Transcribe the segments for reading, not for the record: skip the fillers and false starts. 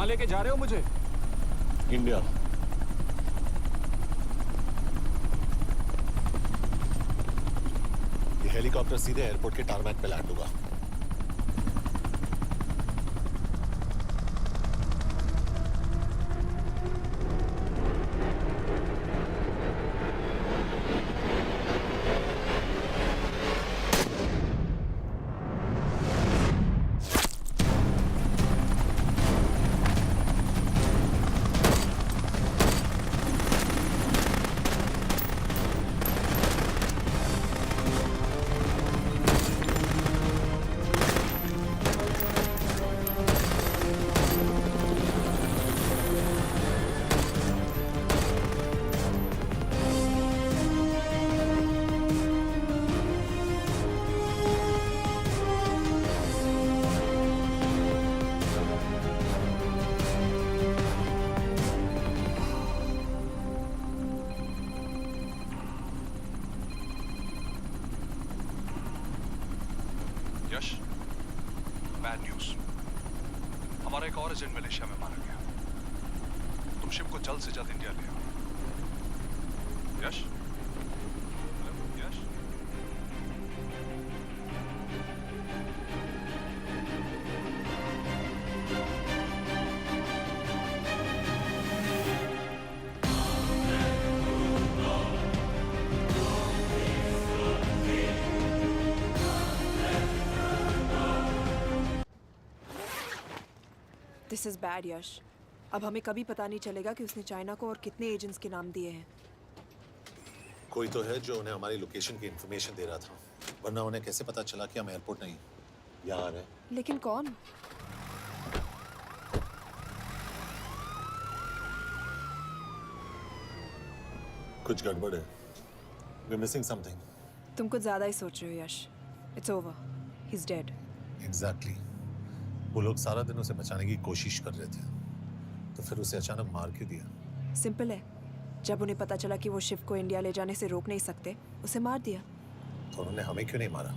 कहाँ लेके जा रहे हो मुझे? इंडिया। ये हेलीकॉप्टर सीधे एयरपोर्ट के टारमैक पे लैंड होगा। यश, बैड न्यूज। हमारा एक और एजेंट मलेशिया में मारा गया। तुम शिप को जल्द से जल्द इंडिया ले आओ। Yash? Hello, Yash? This is bad Yash. अब हमें कभी पता नहीं चलेगा कि उसने चाइना को और कितने एजेंट्स के नाम दिए हैं। कोई तो है जो उन्हें हमारी लोकेशन की इंफॉर्मेशन दे रहा था, वरना उन्हें कैसे पता चला कि हम एयरपोर्ट नहीं यहाँ आ रहे हैं? लेकिन कौन? कुछ गड़बड़ है। We're missing something. तुम कुछ ज्यादा ही सोच रहे हो Yash. It's over, he is dead. Exactly. वो लोग सारा दिन उसे बचाने की कोशिश कर रहे थे, तो फिर उसे अचानक मार क्यों दिया? सिंपल है, जब उन्हें पता चला कि वो शिप को इंडिया ले जाने से रोक नहीं सकते, उसे मार दिया। तो उन्होंने हमें क्यों नहीं मारा?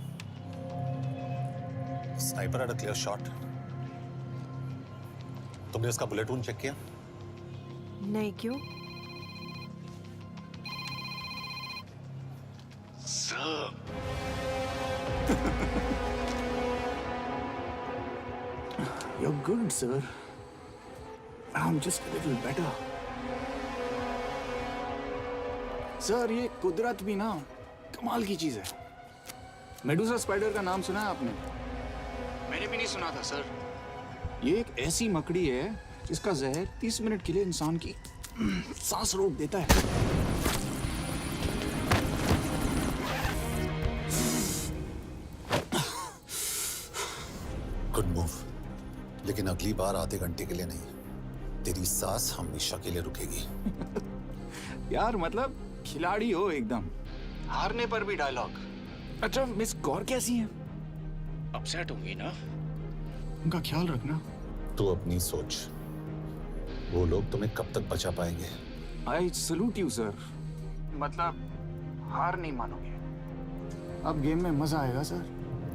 Sniper had a clear shot. तुमने उसका बुलेट वुंड चेक किया? नहीं, क्यों? You're good, sir. I'm just a little better. Sir, ये कुदरत भी ना कमाल की चीज है। मेडुसा स्पाइडर का नाम सुना है आपने? मैंने भी नहीं सुना था सर। ये एक ऐसी मकड़ी है जिसका जहर 30 मिनट के लिए इंसान की सांस रोक देता है। गुड मूव, लेकिन अगली बार आधे घंटे के लिए नहीं, तेरी सांस हमेशा के लिए रुकेगी। यार मतलब खिलाड़ी हो एकदम, हारने पर भी डायलॉग। अच्छा, मिस कौर कैसी हैं? अपसेट होंगी ना? उनका ख्याल रखना। तू अपनी सोच, वो लोग तुम्हें कब तक बचा पाएंगे? I salute you sir. मतलब हार नहीं मानोगे। अब गेम में मजा आएगा सर।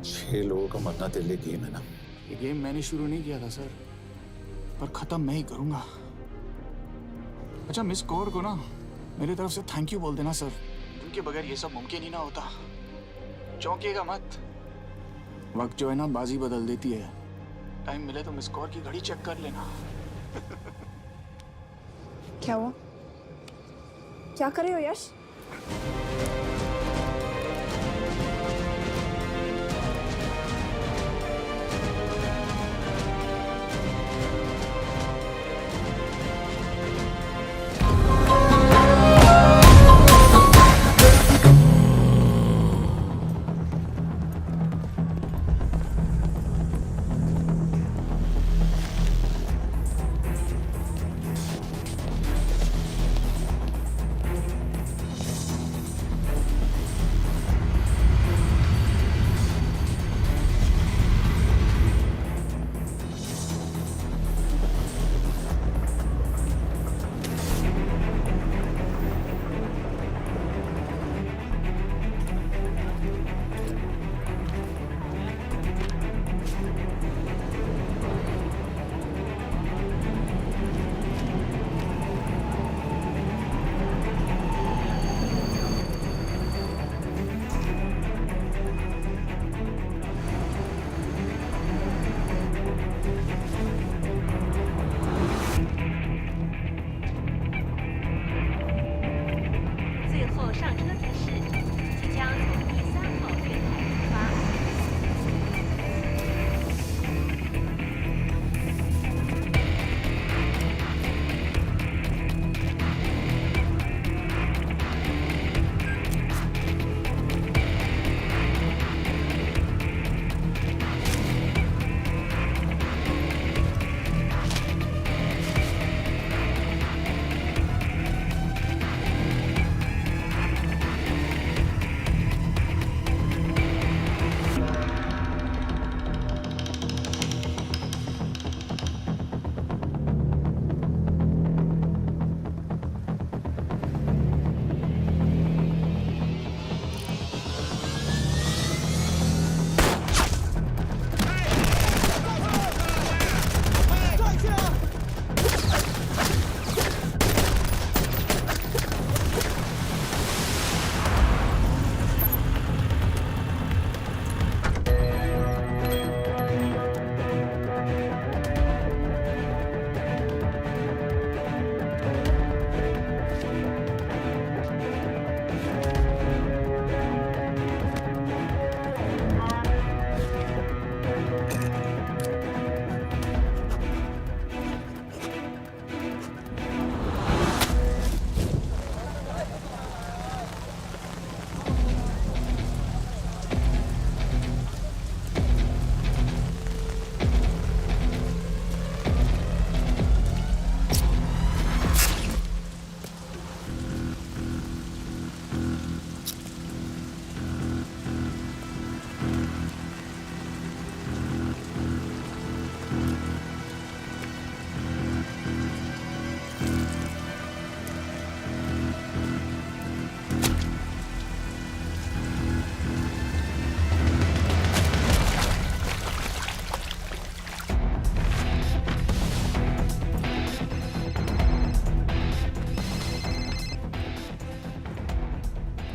6 लोगों का मरना तेरे लिए गेम है ना? ये गेम मैंने शुरू नहीं किया था सर, पर खत्म मैं ही करूंगा। अच्छा, मिस कौर को ना मेरी तरफ से थैंक यू बोल देना सर। उनके बगैर ये सब मुमकिन ही ना होता। चौंकिएगा मत, वक्त जो है ना बाजी बदल देती है। टाइम मिले तो मिस कौर की घड़ी चेक कर लेना। क्या हुआ? क्या कर रहे हो यश?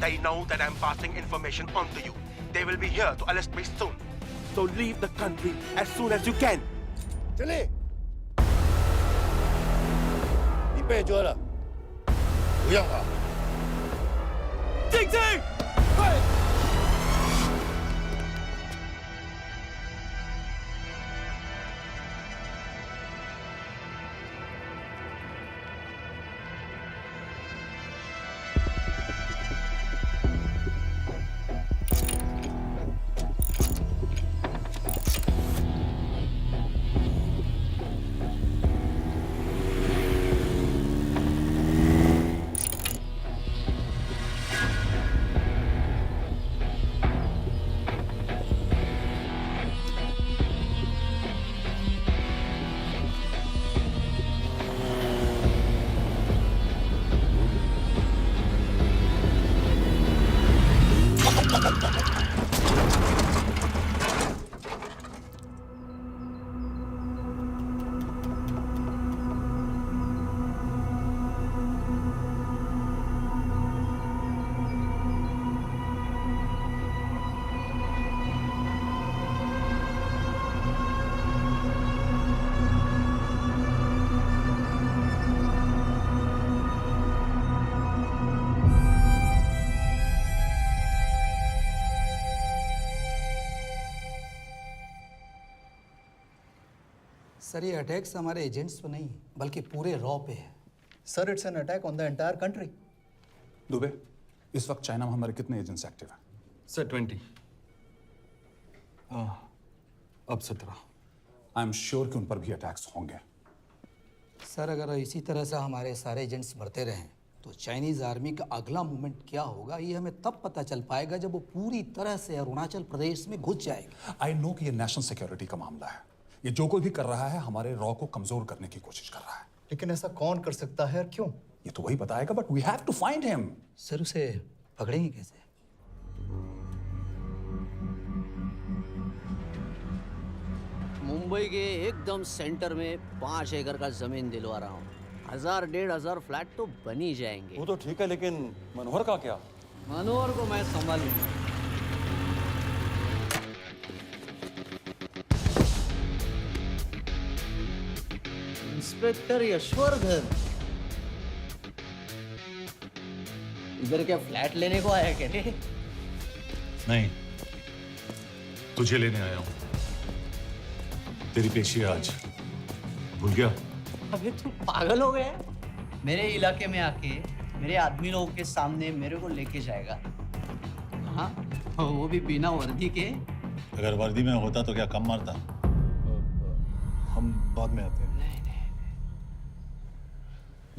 They know that I'm passing information on to you. They will be here to arrest me soon. So leave the country as soon as you can. चले 你被捉了，不要跑。静静，快！सर ये अटैक्स हमारे एजेंट्स पे नहीं बल्कि पूरे रॉ पे है। Sir it's an attack on the entire country. Dubey, इस वक्त चाइना में हमारे कितने एजेंट्स एक्टिव हैं? सर 20। अब 17। आई एम श्योर कि उन पर भी अटैक्स होंगे। सर अगर इसी तरह से हमारे सारे एजेंट्स बढ़ते रहें तो चाइनीज आर्मी का अगला मूवमेंट क्या होगा ये हमें तब पता चल पाएगा जब वो पूरी तरह से अरुणाचल प्रदेश में घुस जाएगा। आई नो कि ये नेशनल सिक्योरिटी का मामला है। ये जो कोई भी कर रहा है हमारे रॉ को कमजोर करने की कोशिश कर रहा है। लेकिन ऐसा कौन कर सकता है और क्यों? ये तो वही बताएगा, but we have to find him. Sir उसे पकड़ेंगे कैसे? मुंबई के एकदम सेंटर में 5 एकड़ का जमीन दिलवा रहा हूँ। 1000-1500 फ्लैट तो बन ही जाएंगे। वो तो ठीक है, लेकिन मनोहर का क्या? मनोहर को मैं संभालूंगा। इंस्पेक्टर यशवर्धन, इधर क्या फ्लैट लेने को आया क्या? नहीं, तुझे लेने आया हूँ। तेरी पेशी आज भूल गया? अबे तुम पागल हो गए? मेरे इलाके में आके मेरे आदमी लोगों के सामने मेरे को लेके जाएगा? हाँ, वो भी बिना वर्दी के। अगर वर्दी में होता तो क्या कम मारता? हम बाद में आते हैं।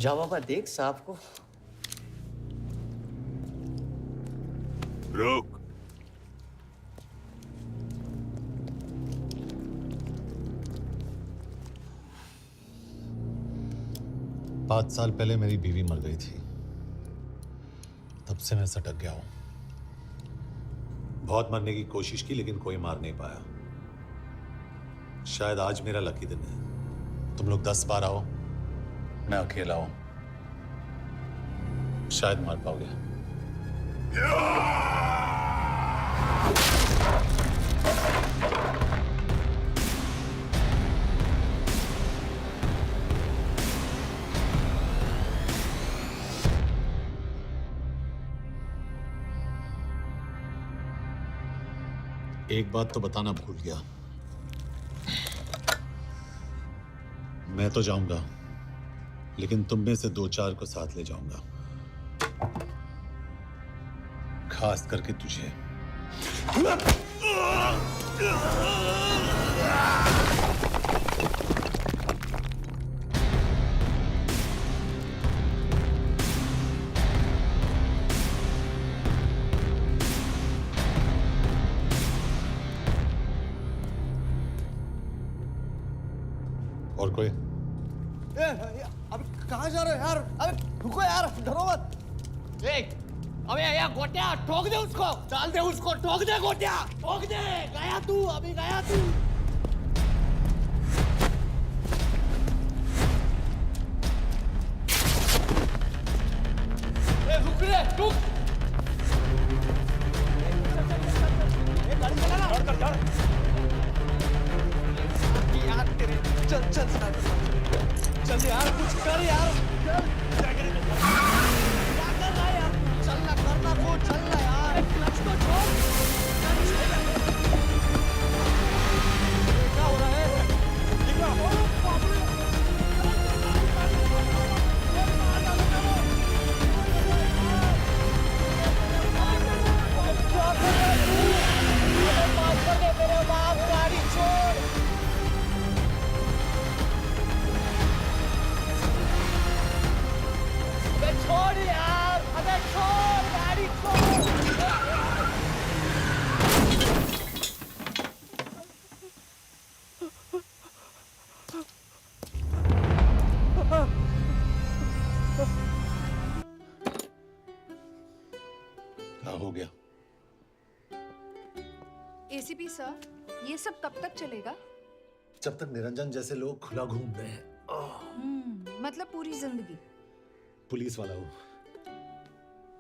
जाओ बाबा, देख साहब को। रुक। पाँच साल पहले मेरी बीवी मर गई थी, तब से मैं सटक गया हूं। बहुत मरने की कोशिश की लेकिन कोई मार नहीं पाया। शायद आज मेरा लकी दिन है। तुम लोग 10 बार आओ, मैं अकेला हूं, शायद मार पाओगे। एक बात तो बताना भूल गया, मैं तो जाऊंगा लेकिन तुम में से 2-4 को साथ ले जाऊंगा, खास करके तुझे। और कोई? अबे कहाँ जा रहे हो यार? अबे रुको यार, डरो मत। अबे यार गोटिया, ठोक दे उसको, डाल दे उसको, ठोक दे गोटिया, ठोक दे। गया तू, अभी गया तू। रुक रे, रुक। चल यार कुछ कर यार क्या कर रहा है यार चलना करना को चलना यार क्लच को छोड़ क्या हो रहा है दिख रहा मेरे बाप गाड़ी छोड़ छोड़ यार हमें छोड़ गाड़ी छोड़ क्या हो गया? एसीपी सर, ये सब कब तक चलेगा? जब तक निरंजन जैसे लोग खुला घूम रहे हैं। मतलब पूरी जिंदगी? पुलिस वाला हूँ।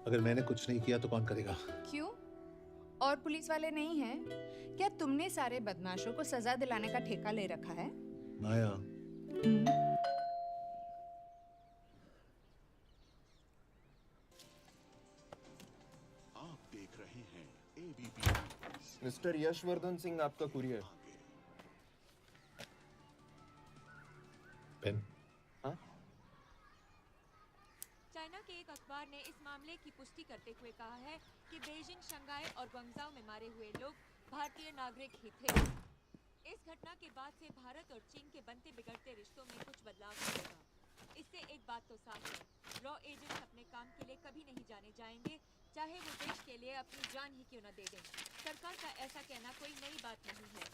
अगर मैंने कुछ नहीं किया तो कौन करेगा? क्यों? और पुलिस वाले नहीं हैं? क्या तुमने सारे बदमाशों को सजा दिलाने का ठेका ले रखा है? माया, आप देख रहे हैं एबीपी। मिस्टर यशवर्धन सिंह आपका कुरियर। पेन। हाँ? चाइना के एक अखबार ने इस मामले की पुष्टि करते हुए कहा है कि बीजिंग, शंघाई और ग्वांगझाओ में मारे हुए लोग भारतीय नागरिक ही थे। इस घटना के बाद से भारत और चीन के बनते बिगड़ते रिश्तों में कुछ बदलाव होगा। इससे एक बात तो साफ है, रॉ एजेंट्स अपने काम के लिए कभी नहीं जाने जाएंगे, चाहे वो देश के लिए अपनी जान ही क्यों न दे दें। सरकार का ऐसा कहना कोई नई बात नहीं है।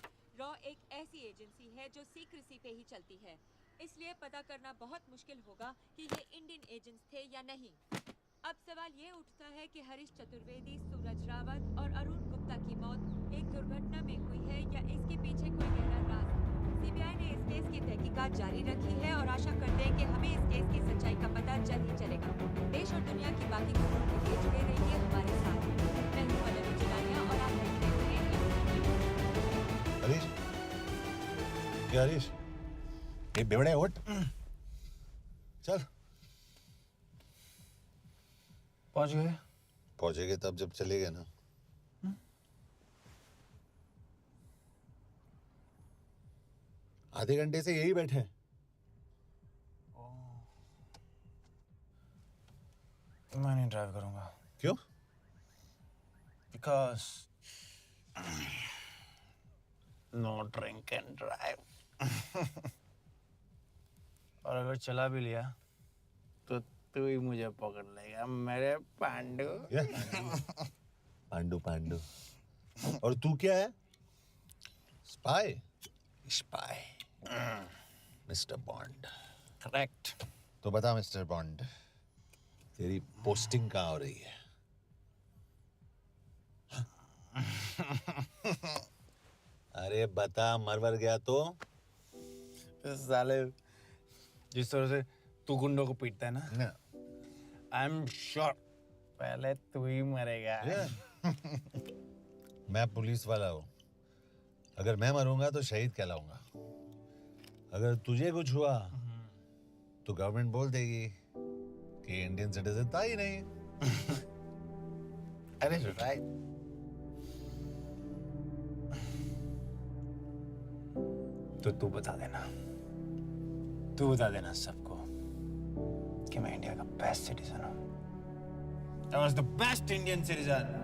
रॉ एक ऐसी एजेंसी है जो सीक्रेसी पे ही चलती है, इसलिए पता करना बहुत मुश्किल होगा कि ये इंडियन एजेंट्स थे या नहीं। अब सवाल ये उठता है कि हरीश चतुर्वेदी, सूरज रावत और अरुण गुप्ता की मौत एक दुर्घटना में हुई है या इसके पीछे कोई गहरा राज। सीबीआई ने इस केस की तहकीकात जारी रखी है और आशा करते हैं कि हमें इस केस की सच्चाई का पता जल्द ही चलेगा। देश और दुनिया की बाकी खबरों के लिए जुड़े रहिए हमारे साथ। मैं हूं पल्लवी चिलानिया और आप देख रहे हैं हरीश, क्या हरीश? ये बेवड़े उठ, चल। पहुंच गए? पहुंचेंगे तब जब चलेंगे ना। आधे घंटे से यही बैठे हैं। मैं नहीं ड्राइव करूंगा। क्यों? Because no drink and drive. और अगर चला भी लिया तो तू ही मुझे पकड़ लेगा मेरे पांडू। पांडू पांडू। और तू क्या है? Spy? Spy. Mister bond. Correct. तो बता मिस्टर बॉन्ड, तेरी पोस्टिंग कहाँ हो रही है? अरे बता, मरवर गया तो? साले जिस तरह से तू गुंडों को पीटता है ना, आई एम श्योर पहले तू ही मरेगा। मैं पुलिस वाला हूँ। अगर मैं मरूंगा तो शहीद कहलाऊंगा। अगर तुझे कुछ हुआ तो गवर्नमेंट बोल देगी कि इंडियन सिटीजन था ही नहीं। अरे राइट। तो तू बता देना सबको कि मैं इंडिया का बेस्ट सिटीजन हूँ। I was the best Indian citizen.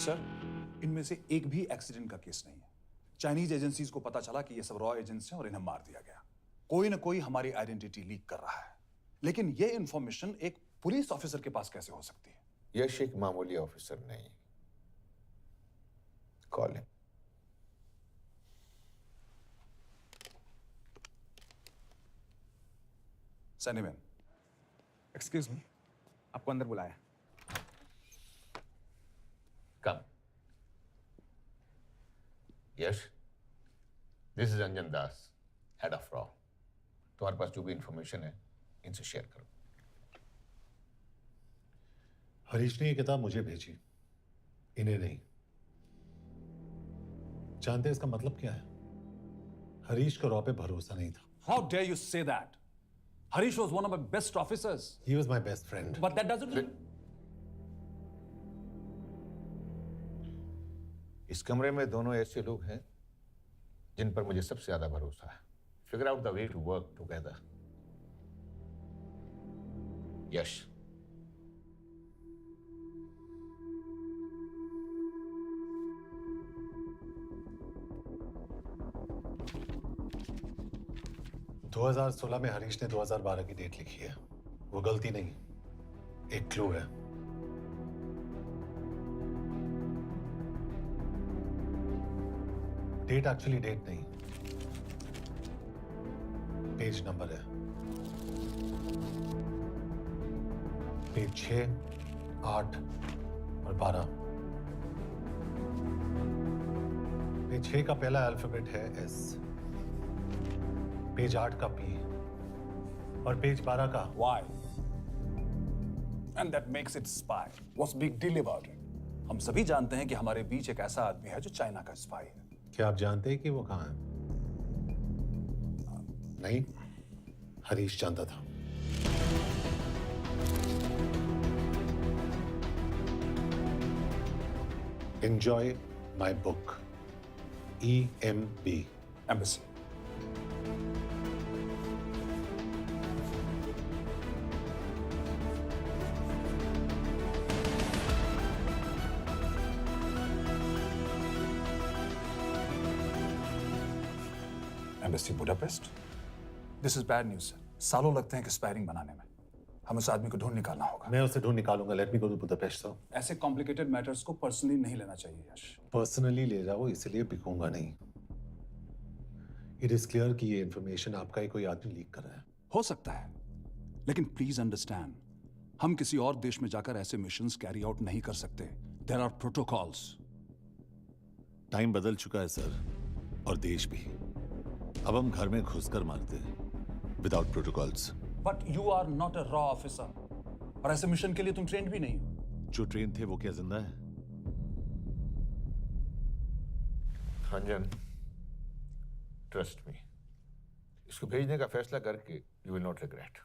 Sir, इनमें से एक भी एक्सीडेंट का केस नहीं है। चाइनीज एजेंसीज को पता चला कि ये सब रॉ एजेंट्स हैं और इन्हें मार दिया गया। कोई ना कोई हमारी आइडेंटिटी लीक कर रहा है, लेकिन ये इंफॉर्मेशन एक पुलिस ऑफिसर के पास कैसे हो सकती है? यश एक मामूली ऑफिसर नहीं। Call him. Send him in. Excuse me, आपको अंदर बुलाया। Come. Yash, this is Anjan Das, head of रॉ। तुम्हारे पास जो भी इंफॉर्मेशन है इनसे शेयर करो। हरीश ने ये किताब मुझे भेजी, इन्हें नहीं। जानते हैं इसका मतलब क्या है? हरीश को रॉ पे भरोसा नहीं था। How dare you say that? Harish was one of my best officers. He was my best friend. But that doesn't mean... इस कमरे में दोनों ऐसे लोग हैं जिन पर मुझे सबसे ज्यादा भरोसा है। Figure out the way to work together. यश, दो 2016 में हरीश ने 2012 की डेट लिखी है। वो गलती नहीं, एक क्लू है। डेट एक्चुअली डेट नहीं, पेज नंबर है। पेज 6, 8 और 12। पेज 6 का पहला अल्फाबेट है एस, पेज 8 का पी और पेज 12 का Y. And that makes it spy. What's big deal about it? हम सभी जानते हैं कि हमारे बीच एक ऐसा आदमी है जो चाइना का स्पाई है। क्या आप जानते हैं कि वो कहाँ है? नहीं, हरीश जानता था। Enjoy my book. EMB. Embassy. Embassy Budapest? This is bad news, sir. सालों लगते हैं एक्सपायरिंग बनाने में। हमें उस आदमी को ढूंढ निकालना होगा। मैं उसे ढूंढ निकालूंगा। Let me go to Budapest sir. ऐसे कॉम्प्लिकेटेड मैटर्स को पर्सनली नहीं लेना चाहिए यश। पर्सनली ले जाओ, इसलिए बिकूंगा नहीं। इट इज क्लियर कि ये इंफॉर्मेशन आपका ही कोई आदमी लीक कर रहा है। हो सकता है, लेकिन प्लीज अंडरस्टैंड, हम किसी और देश में जाकर ऐसे मिशंस कैरी आउट नहीं कर सकते। There are protocols. टाइम बदल चुका है सर, और देश भी। अब हम घर में घुसकर मारते हैं without protocols. But you are not a रॉ ऑफिसर, और ऐसे मिशन के लिए तुम ट्रेंड भी नहीं हो। जो ट्रेन थे वो क्या जिंदा है? अंजन, ट्रस्ट मी, इसको भेजने का फैसला करके यू विल नॉट रिग्रेट।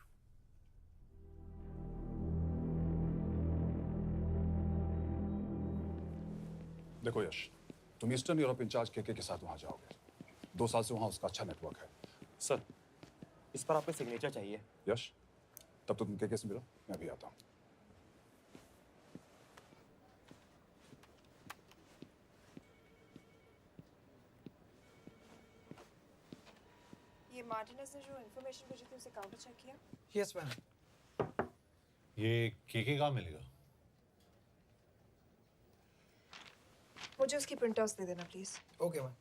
देखो यश, तुम ईस्टर्न यूरोप इंचार्ज केके के साथ वहां जाओगे। 2 साल से वहां उसका अच्छा नेटवर्क है। सर, इस पर आपका सिग्नेचर चाहिए। यश, तब तो तुम केके से मिलो, मैं भी आता हूं। ये मार्टिनेज ने जो इन्फॉर्मेशन भेजी थी उसे काउंटर चेक किया? Yes ma'am. ये केके कहाँ मिलेगा? मुझे उसकी प्रिंटआउट्स दे देना प्लीज। Okay ma'am.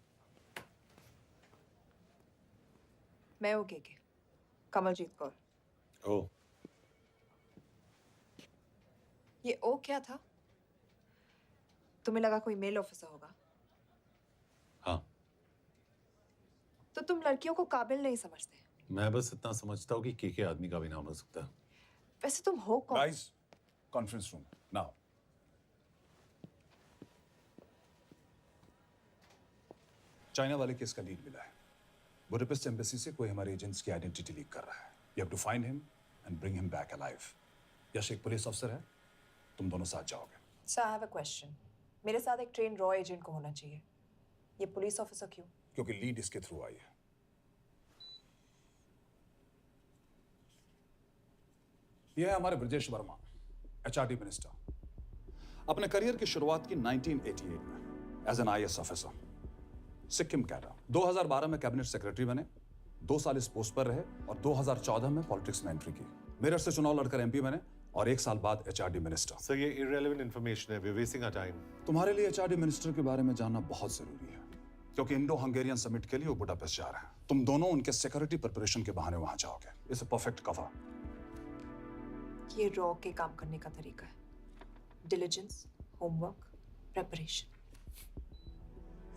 मैं हूँ केके, कमलजीत कौर। ओ, ये ओ क्या था? तुम्हें लगा कोई मेल ऑफिसर होगा? हाँ। तो तुम लड़कियों को काबिल नहीं समझते? मैं बस इतना समझता हूँ कि केके आदमी का भी नाम हो सकता है। वैसे तुम हो कौन? Guys, conference room now. China वाले केस का लीड मिला है। बुडापेस्ट एम्बेसी से कोई हमारे एजेंट्स की आइडेंटिटी लीक कर रहा है। You have to find him and bring him back alive. Yash एक पुलिस अफसर है, तुम दोनों साथ जाओगे। Sir, I have a question. मेरे साथ एक ट्रेन रॉ एजेंट को होना चाहिए। ये पुलिस ऑफिसर क्यों? क्योंकि लीड इसके थ्रू आई है। ये है हमारे ब्रजेश वर्मा, एचआरडी मिनिस्टर। अपने करियर की शुरुआत की 1988 में as an IAS officer Sikkim cadre. 2012 में कैबिनेट सेक्रेटरी बने, 2 साल इस पोस्ट पर रहे और 2014 में पॉलिटिक्स में एंट्री की। मेरठ से चुनाव लड़कर MP बने और 1 साल बाद HRD मिनिस्टर। सर ये इररिलेवेंट इंफॉर्मेशन है, we are wasting our time. तुम्हारे लिए HRD मिनिस्टर के बारे में जानना बहुत जरूरी है, क्योंकि इंडो हंगेरियन समिट के लिए वो बुडापेस्ट जा रहे हैं। तुम दोनों उनके सिक्योरिटी प्रिपरेशन के बहाने वहां जाओगे। It's a perfect cover. ये रॉ के काम करने का तरीका है, डिलिजेंस, होमवर्क, प्रेपरेशन।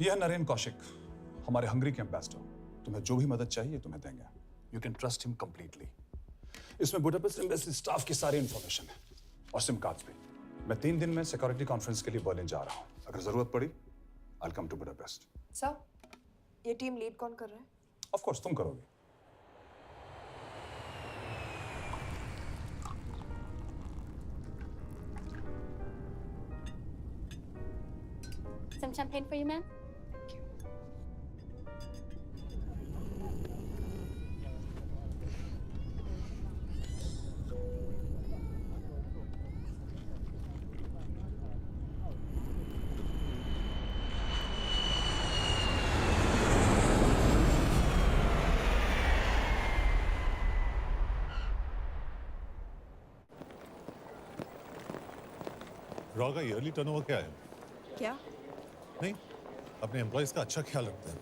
यह नरेन कौशिक, हमारे हंगरी के एम्बेसडर। तुम्हें जो भी मदद चाहिए तुम्हें देंगे। You can trust him completely. इसमें बुडापेस्ट एम्बेसी स्टाफ की सारी इंफॉर्मेशन है और सिम कार्ड्स भी। मैं 3 दिन में सिक्योरिटी कॉन्फ्रेंस के लिए बर्लिन जा रहा हूँ। अगर जरूरत पड़ी आई कम टू बुडापेस्ट। सर, ये टीम लीड कौन कर रहा है? ऑफ कोर्स तुम करोगे। Some champagne for you, ma'am? Raw का ईयरली टर्नओवर क्या है? क्या? नहीं, अपने एम्प्लॉइज का अच्छा ख्याल रखते हैं।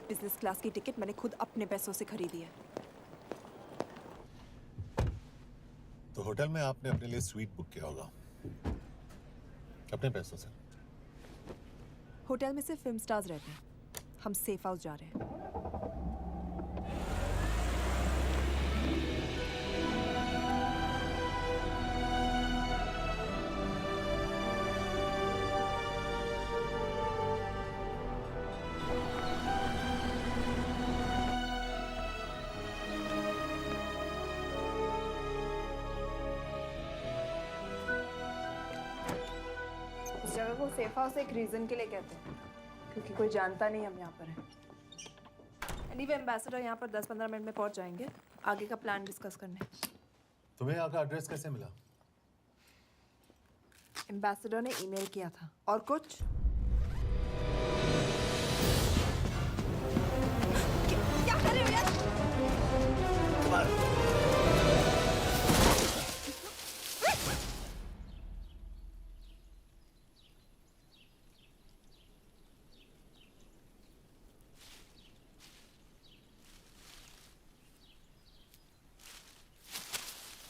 बिजनेस क्लास की टिकट मैंने खुद अपने पैसों से खरीदी है। तो होटल में आपने अपने लिए स्वीट बुक किया होगा अपने पैसों से। होटल में सिर्फ फिल्म स्टार्स रहते हैं, हम सेफ हाउस जा रहे हैं। इस जगह को सेफ हाउस एक रीजन के लिए कहते हैं, क्योंकि कोई जानता नहीं हम यहाँ पर हैं। एनीवे एम्बेसडर यहाँ पर 10-15 मिनट में पहुँच जाएंगे आगे का प्लान डिस्कस करने। तुम्हें यहाँ का एड्रेस कैसे मिला? एम्बेसडर ने ईमेल किया था। और कुछ? क्या कर रहे हो यार?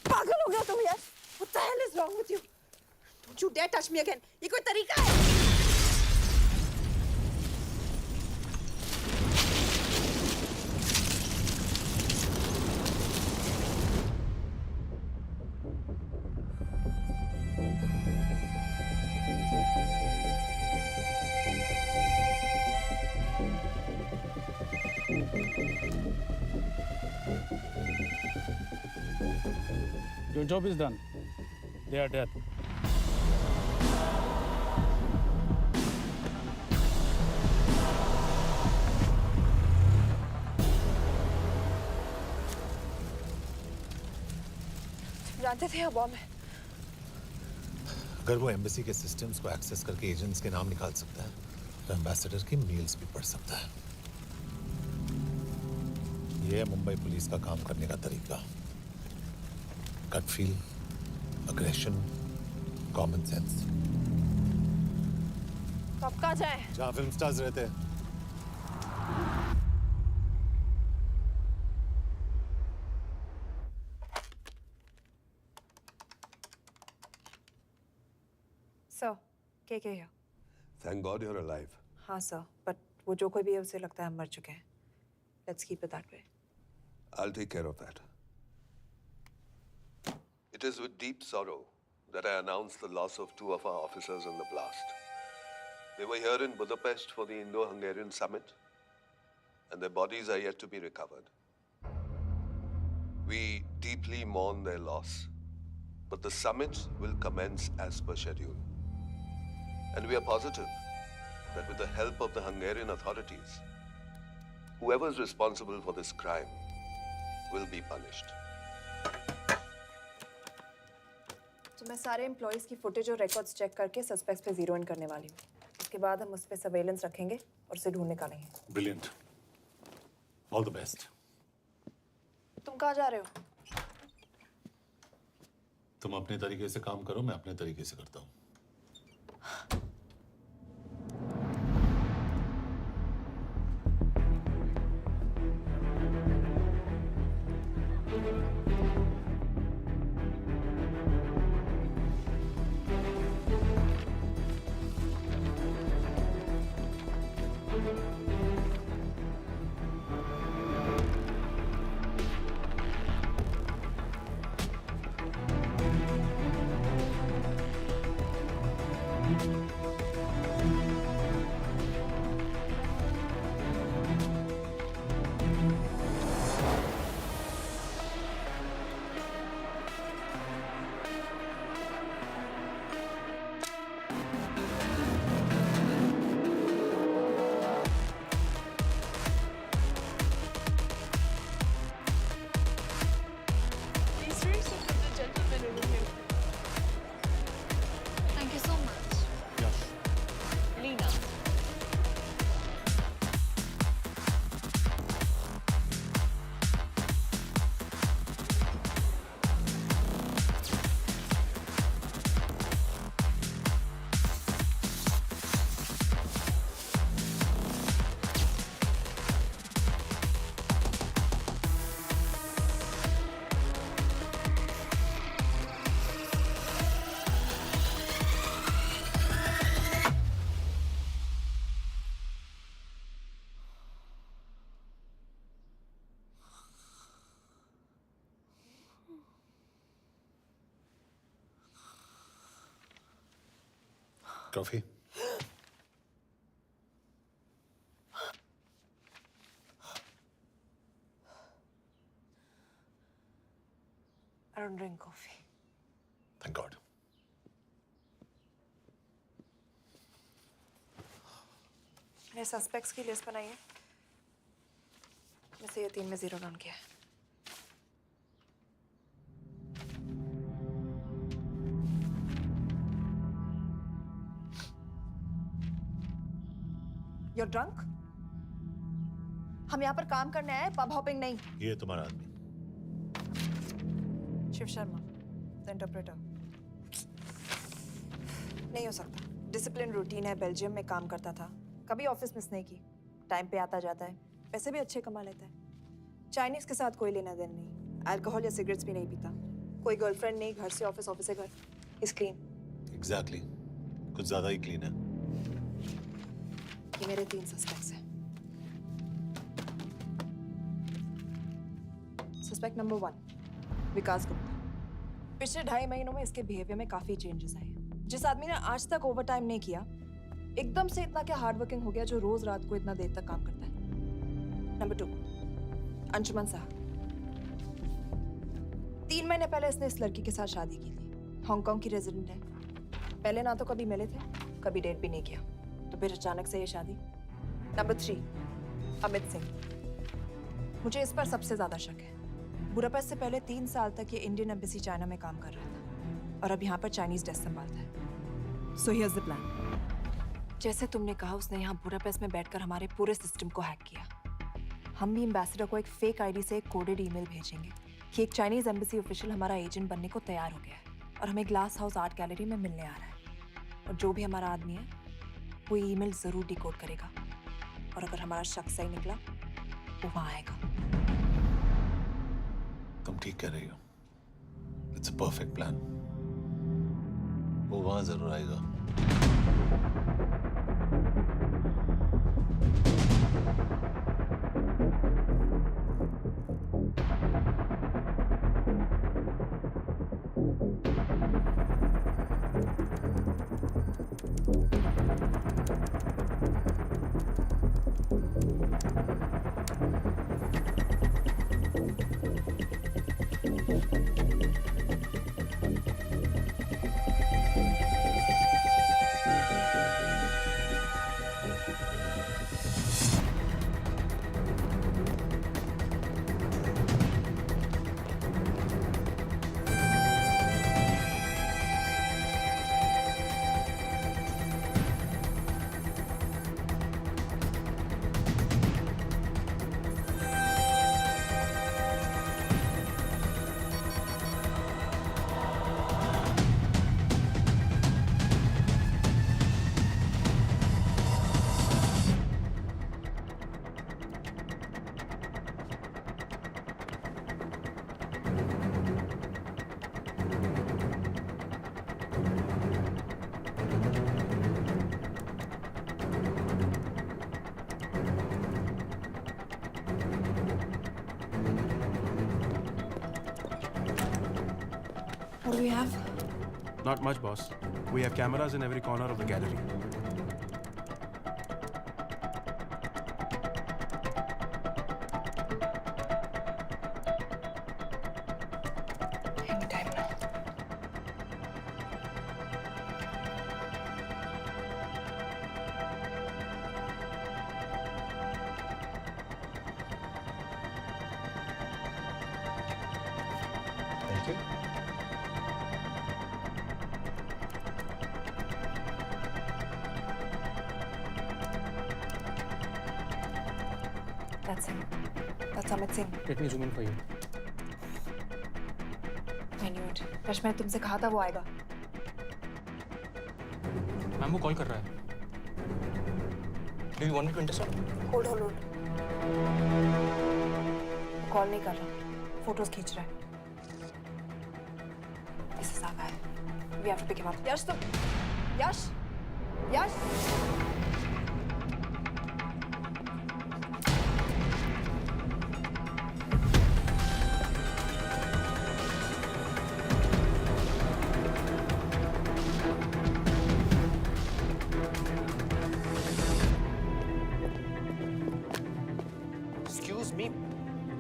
पागल हो गया तुम यार? What the hell is wrong with you? Don't you dare touch me again. ये कोई तरीका है? Your job is done. They are dead. जानते थे अब मैं। अगर वो एम्बेसी के सिस्टम्स को एक्सेस करके एजेंट्स के नाम निकाल सकता है, तो एम्बेसडर की मेल्स भी पढ़ सकता है। ये है मुंबई पुलिस का काम करने का तरीका। Gut feel, aggression, common sense. कब कहाँ जाए? जहाँ फिल्म स्टार्स रहते हैं। सर, के here? Thank God you're alive. हाँ सर, बट वो जो कोई भी है उसे लगता है हम मर चुके हैं। Let's keep it that way. I'll take care of that. It is with deep sorrow that I announce the loss of 2 of our officers in the blast. They were here in Budapest for the Indo-Hungarian summit, and their bodies are yet to be recovered. We deeply mourn their loss, but the summit will commence as per schedule. And we are positive that with the help of the Hungarian authorities, whoever is responsible for this crime will be punished. तो मैं सारे employees की footage और records check करके suspects पे zero in करने वाली हूँ। उसके बाद हम उस पर सर्वेलेंस रखेंगे और उसे ढूंढ निकालेंगे। Brilliant, all the best. तुम कहाँ जा रहे हो? तुम अपने तरीके से काम करो, मैं अपने तरीके से करता हूँ। Thank you so much. Leena. Coffee? I don't drink coffee. Thank god. मैंने सस्पेक्ट्स की लिस्ट बनाई है। में से ये 3 में जीरो डाउन किया है। You're drunk? हम यहाँ पर काम करने आए, पब हॉपिंग नहीं। ये तुम्हारा आदमी। Shiv Sharma, the interpreter. नहीं हो सकता। डिसिप्लिन रूटीन है, बेल्जियम में काम करता था, कभी ऑफिस मिस नहीं की, टाइम पे आता जाता है, पैसे भी अच्छे कमा लेता है। चाइनीज के साथ कोई लेना देना नहीं, अल्कोहल या सिगरेट्स भी नहीं पीता, कोई गर्लफ्रेंड नहीं, घर से ऑफिस, ऑफिस से घर। Is clean. एग्जैक्टली, कुछ ज्यादा ही क्लीन है। ये मेरे 3 सस्पेक्ट्स हैं। सस्पेक्ट नंबर 1, विकास गुप्ता। पिछले 2.5 महीनों में इसके बिहेवियर में काफी चेंजेस आए। जिस आदमी ने आज तक ओवर टाइम नहीं किया, एकदम से इतना क्या हार्ड वर्किंग हो गया जो रोज रात को इतना देर तक काम करता है। नंबर 2, अंशुमन शाह। 3 महीने पहले इसने इस लड़की के साथ शादी की थी, हांगकांग की रेजिडेंट है। पहले ना तो कभी मिले थे, कभी डेट भी नहीं किया, तो फिर अचानक से ये शादी। नंबर 3, अमित सिंह। मुझे इस पर सबसे ज्यादा शक है। बुडापेस्ट से पहले 3 साल तक ये इंडियन एम्बेसी चाइना में काम कर रहा था और अब यहाँ पर चाइनीज डेस्क संभालता है। So here's the plan. जैसे तुमने कहा, उसने यहाँ बुडापेस्ट में बैठकर हमारे पूरे सिस्टम को हैक किया। हम भी एम्बेसडर को एक फेक आईडी से एक कोडेड ईमेल भेजेंगे कि एक चाइनीज एम्बेसी ऑफिशियल हमारा एजेंट बनने को तैयार हो गया है और हमें ग्लास हाउस आर्ट गैलरी में मिलने आ रहा है। और जो भी हमारा आदमी है वो ईमेल जरूर डिकोड करेगा और अगर हमारा शक सही निकला वो वहां आएगा। तुम ठीक कह रही हो। It's a perfect plan. वो वहां जरूर आएगा। What do we have? Not much, boss. We have cameras in every corner of the gallery. Anytime now. Thank you. That's him. That's Amit Singh. Let me zoom in for you. I knew it. यश मैंने तुमसे कहा था वो आएगा. Ma'am वो call कर रहा है. Do you want me to intercept? Hold. Call नहीं कर रहा. फोटोज खींच रहा है. This is our guy. We have to pick him up. यश तुम. यश. Excuse me.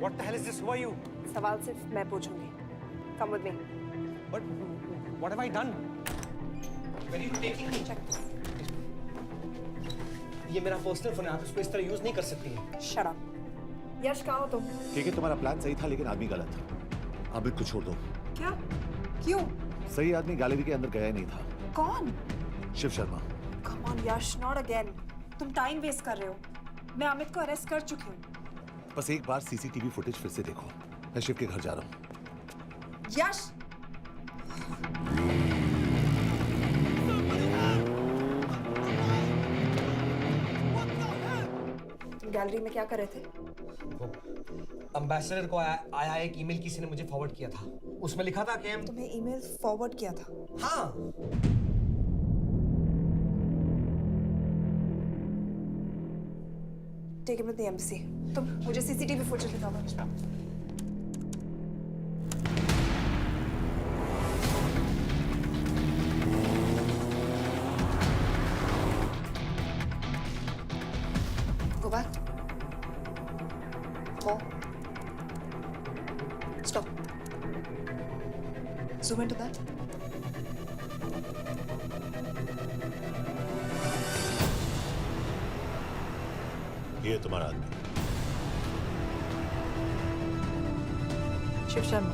What the hell is this? Who are you? सवाल सिर्फ मैं पूछूंगी. Come with me. But what have I done? Where are you taking me? Check this. ये मेरा personal phone है. आप इसको इस तरह यूज नहीं कर सकती हैं. Shut up. यश कहाँ हो तुम? ठीक है, तुम्हारा प्लान सही था लेकिन आदमी गलत था। अमित को छोड़ दो। क्या? क्यों? सही आदमी गैलरी के अंदर गया ही नहीं था। कौन? Shiv Sharma. Come on Yash, not again. तुम टाइम वेस्ट कर रहे हो. मैं अमित को अरेस्ट कर चुकी हूँ. बस एक बार सीसीटीवी फुटेज फिर से देखो। मैं शिव के घर जा रहा हूँ। यश. तुम गैलरी में क्या कर रहे थे? एम्बेसडर को आया एक ईमेल किसी ने मुझे फॉरवर्ड किया था. उसमें लिखा था कि हम तुम्हें ईमेल फॉरवर्ड किया था? हाँ. Take him to the embassy. तुम मुझे सीसीटीवी फुटेज दिखाओ. Go back. More. Stop. Zoom into that. ये तुम्हारा आदमी। शिव शर्मा.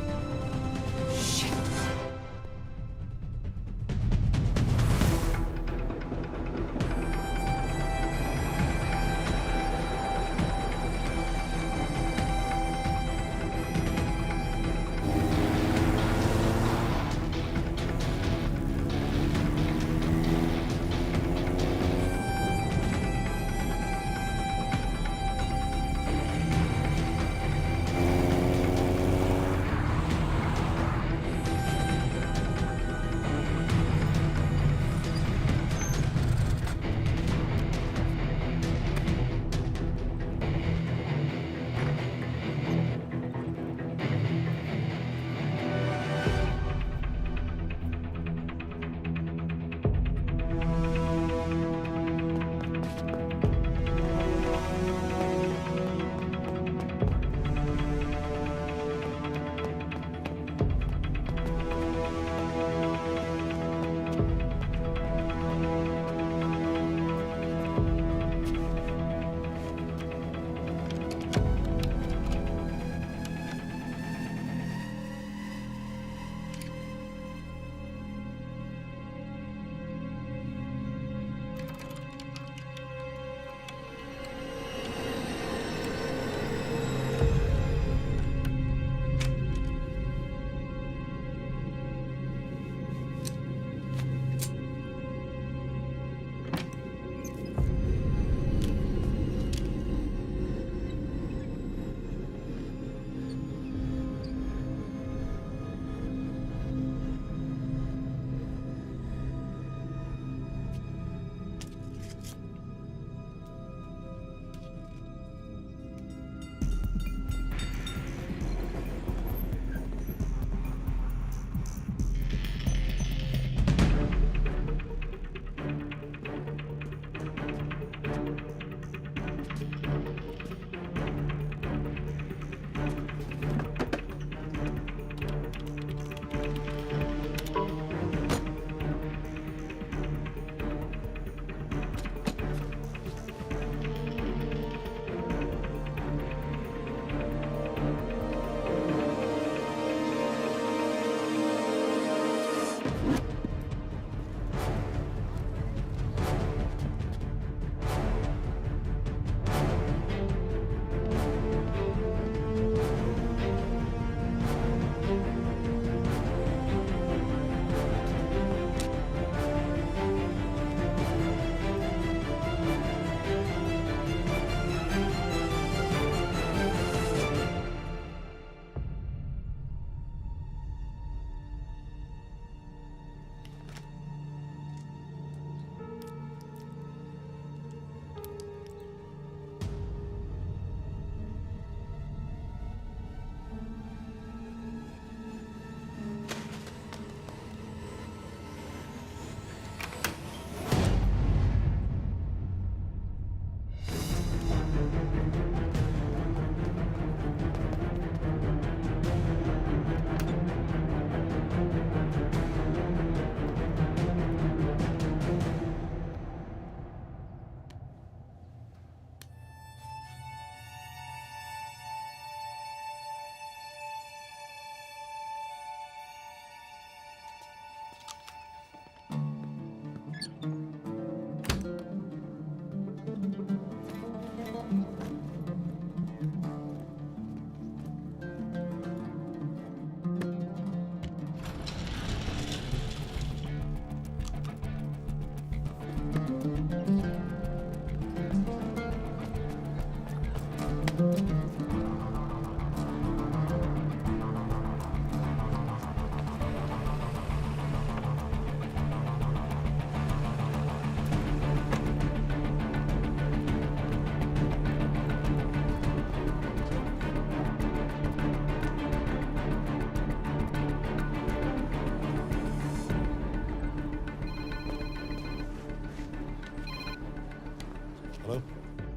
हेलो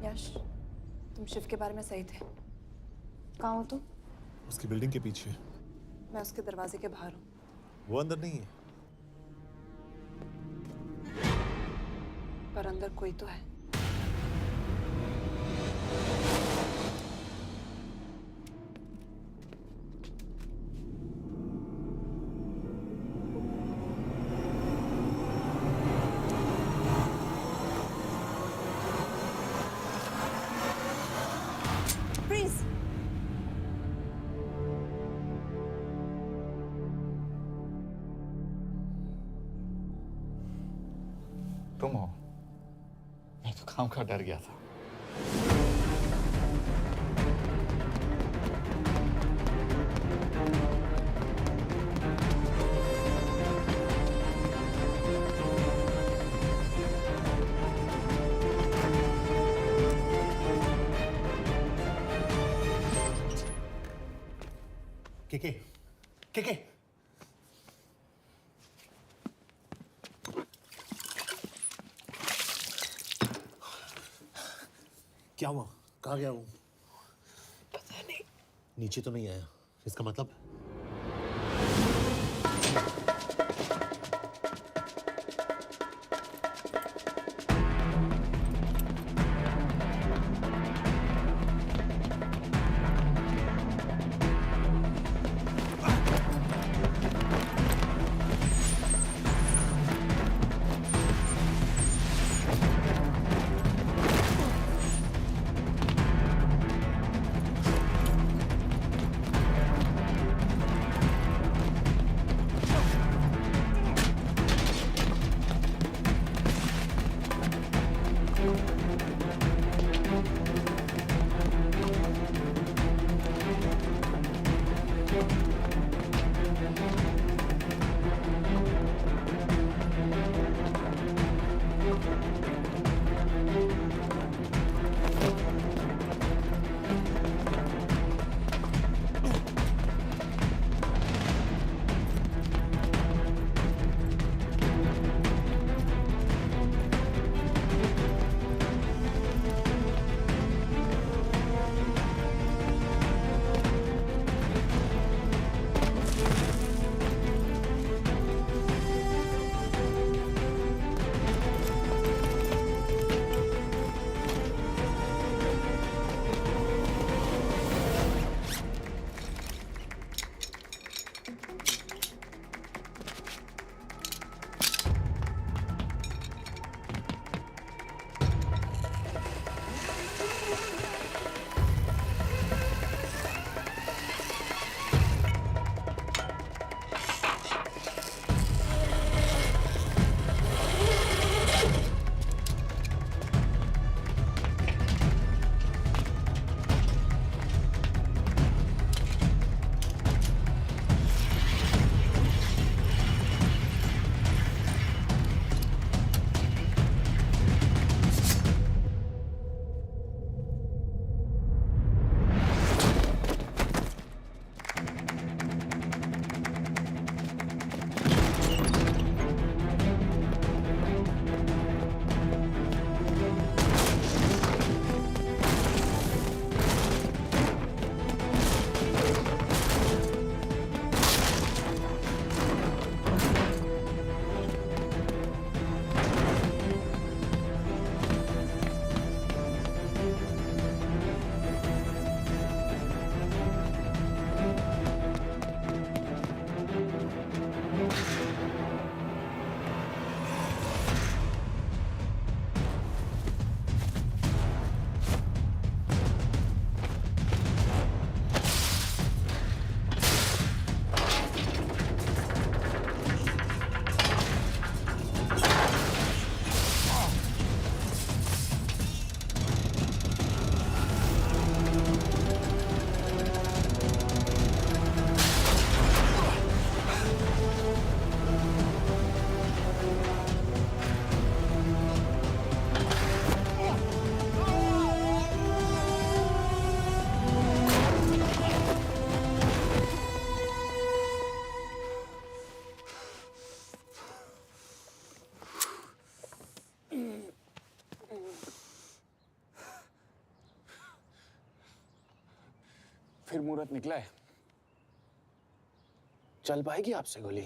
यश, तुम शिव के बारे में सही थे। कहाँ हो तुम? उसकी बिल्डिंग के पीछे। मैं उसके दरवाजे के बाहर हूँ। वो अंदर नहीं है। पर अंदर कोई तो है। प्लीज तुम हो? मैं तो काम का डर गया था। के क्या हुआ? कहाँ गया वो? पता नहीं। नीचे तो नहीं आया, इसका मतलब? फिर मुहूर्त निकला है। चल पाएगी आपसे गोली?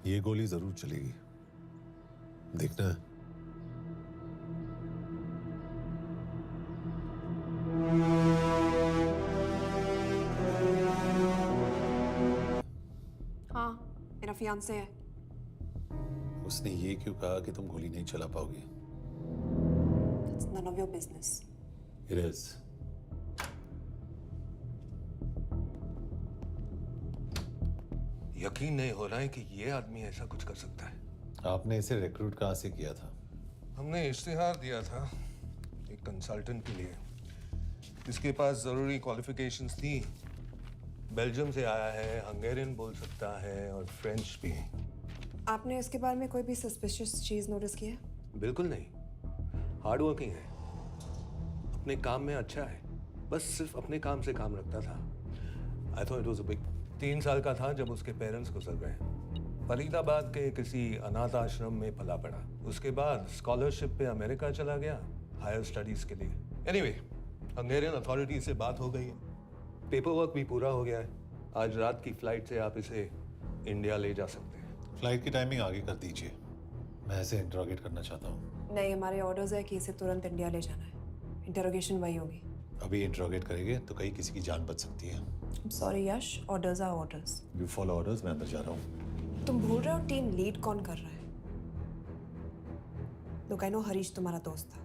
ये गोली जरूर चलेगी, देखना है। हाँ, मेरा फियांसे है। उसने ये क्यों कहा कि तुम गोली नहीं चला पाओगी? It's none of your business. It is. यकीन नहीं हो रहा है कि ये आदमी ऐसा कुछ कर सकता है। आपने इसे रिक्रूट कहाँ से किया था? हमने इश्तिहार दिया था एक कंसल्टेंट के लिए, जिसके पास जरूरी क्वालिफिकेशंस थी। बेल्जियम से आया है, हंगेरियन बोल सकता है और फ्रेंच भी। आपने इसके बारे में कोई भी सस्पिशियस चीज नोटिस की है? बिल्कुल नहीं, हार्ड वर्किंग है, अपने काम में अच्छा है, बस सिर्फ अपने काम से काम रखता था। I thought it was a big. 3 साल का था जब उसके पेरेंट्स गुजर गए। फरीदाबाद के किसी अनाथ आश्रम में पला पड़ा। उसके बाद स्कॉलरशिप पे अमेरिका चला गया हायर स्टडीज के लिए। एनीवे, हंगेरियन अथॉरिटी से बात हो गई है, पेपर वर्क भी पूरा हो गया है। आज रात की फ्लाइट से आप इसे इंडिया ले जा सकते हैं। फ्लाइट की टाइमिंग आगे कर दीजिए, मैं इसे इंटरोगेट करना चाहता हूँ। नहीं, हमारे ऑर्डर्स है कि इसे तुरंत इंडिया ले जाना है। इंटरोगेशन वही होगी। अभी इंटरोगेट करेंगे तो कहीं किसी की जान बच सकती है। Sorry Yash, orders are orders. You follow orders, मैं अंदर जा रहा हूँ। तुम भूल रहे हो टीम लीड कौन कर रहा है? लोग आई नो हरीश तुम्हारा दोस्त था,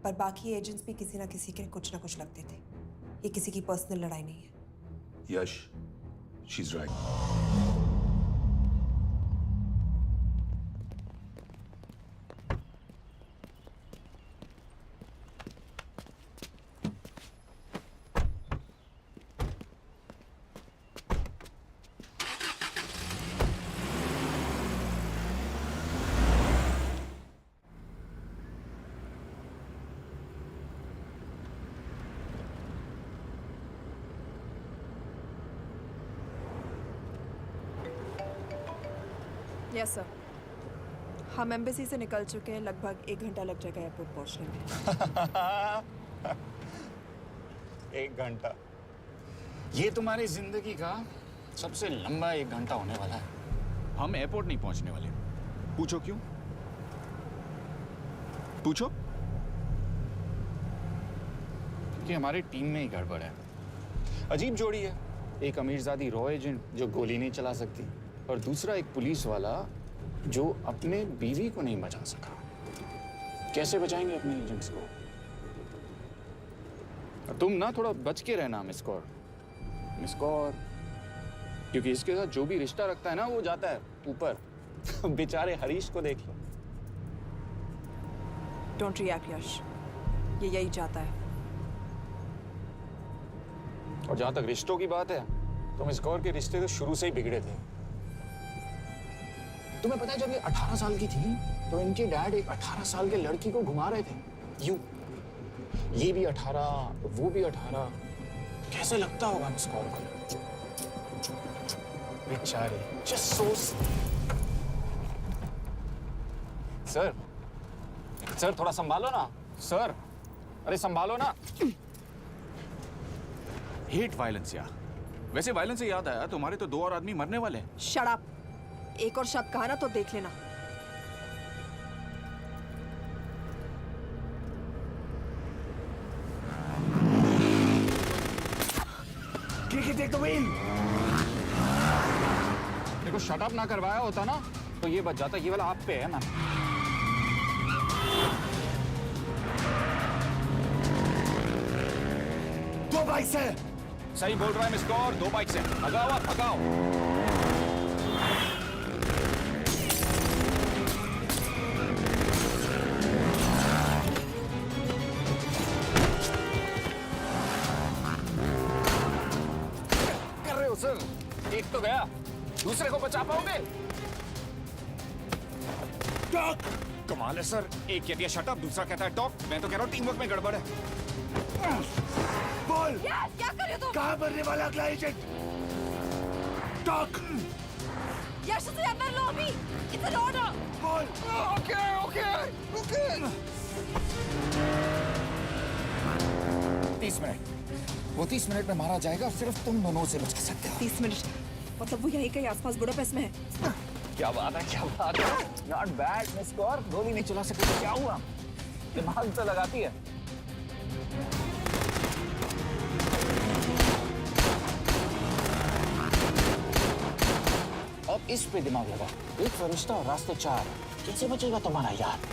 पर बाकी एजेंट्स भी किसी ना किसी के कुछ ना कुछ लगते थे। ये किसी की पर्सनल लड़ाई नहीं है। Yash, she is right. Yes sir, हम एम्बेसी से निकल चुके हैं। लगभग 1 घंटा लग जाएगा एयरपोर्ट पहुंचने में। 1 घंटा? ये तुम्हारी जिंदगी का सबसे लंबा 1 घंटा होने वाला है। हम एयरपोर्ट नहीं पहुंचने वाले। पूछो क्यों? पूछो। क्योंकि हमारी टीम में ही गड़बड़ है। अजीब जोड़ी है, एक अमीरजादी रॉ एजेंट जो गोली नहीं चला सकती, और दूसरा एक पुलिस वाला जो अपने बीवी को नहीं बचा सका। कैसे बचाएंगे अपने एजेंट्स को? और तुम ना थोड़ा बच के रहना मिस कौर। मिस कौर, क्योंकि इसके साथ जो भी रिश्ता रखता है ना वो जाता है ऊपर। बेचारे हरीश को देख लो। डोंट रिएक्ट यश, ये यही चाहता है। और जहां तक रिश्तों की बात है, तो मिस कौर के रिश्ते तो शुरू से ही बिगड़े थे। तुम्हें पता है जब ये 18 साल की थी तो इनके डैड एक 18 साल के लड़की को घुमा रहे थे यूं। ये भी 18, वो भी 18। कैसे लगता होगा मिस कौर को? बेचारे। Just so. सर थोड़ा संभालो ना सर। अरे संभालो ना। हेट वायलेंस यार। वैसे वायलेंस से याद आया, तुम्हारे तो 2 और आदमी मरने वाले हैं। Shut up. एक और शब्द कहा ना तो देख लेना। देखो शट अप ना करवाया होता ना तो ये बच जाता। ये वाला आप पे है मैम। दो बाइक से। सही बोल रहा है मिस कौर, 2 बाइक से। भगाओ आप, भगाओ। सर, एक तो गया, दूसरे को बचा पाओगे? कमाल है सर। एक कहती है शट अप, दूसरा कहता है टॉक। मैं तो कह रहा हूँ टीम वर्क में गड़बड़ है। बोल, क्या कर रहे हो तुम? कहाँ मरने वाला अगला एजेंट? टॉक। यश से अंदर लो अभी। It's an order. बोल। ओके। 30 मिनट। वो 30 मिनट में मारा जाएगा, सिर्फ तुम दोनों से बच सकते हो। 30 मिनट मतलब वो यहीं कहीं आसपास बुडापेस्ट में है। क्या बात है, क्या बात है। नॉट बैड मिस कौर, गोली नहीं चला सकते तो क्या हुआ, दिमाग तो लगाती है। अब इस पे दिमाग लगा। एक फरिश्ता और रास्ते 4, कैसे बचेगा तुम्हारा यार।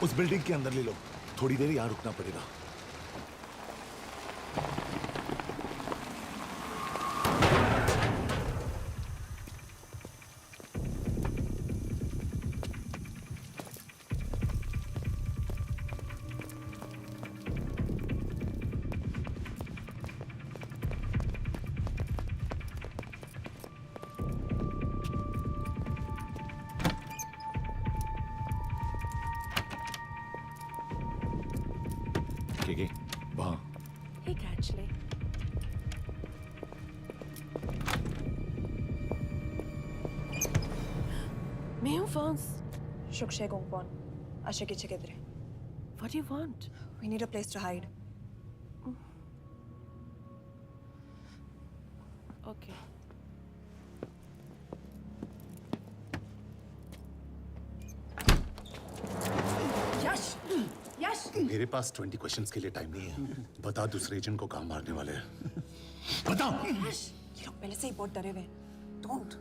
उस बिल्डिंग के अंदर ले लो, थोड़ी देर यहाँ रुकना पड़ेगा। वहाँ Hey, actually. मैं हूँ Vance. Shukshay Gongpon. Asha kiche kidre. What do you want? We need a place to hide. Okay. Yash! Yash! मेरे पास 20 क्वेश्चंस के लिए टाइम नहीं है। बता दूसरे एजेंट को कहाँ मारने वाले हैं। बता। Yash! ये लोग पहले से ही बहुत डरे हुए हैं। Don't.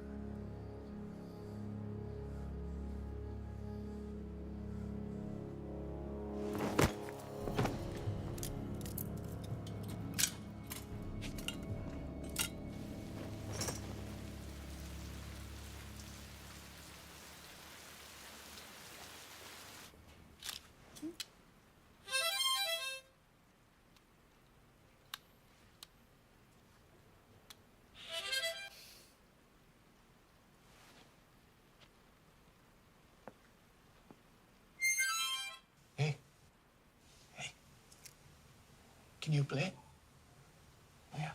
Can you play? Yeah.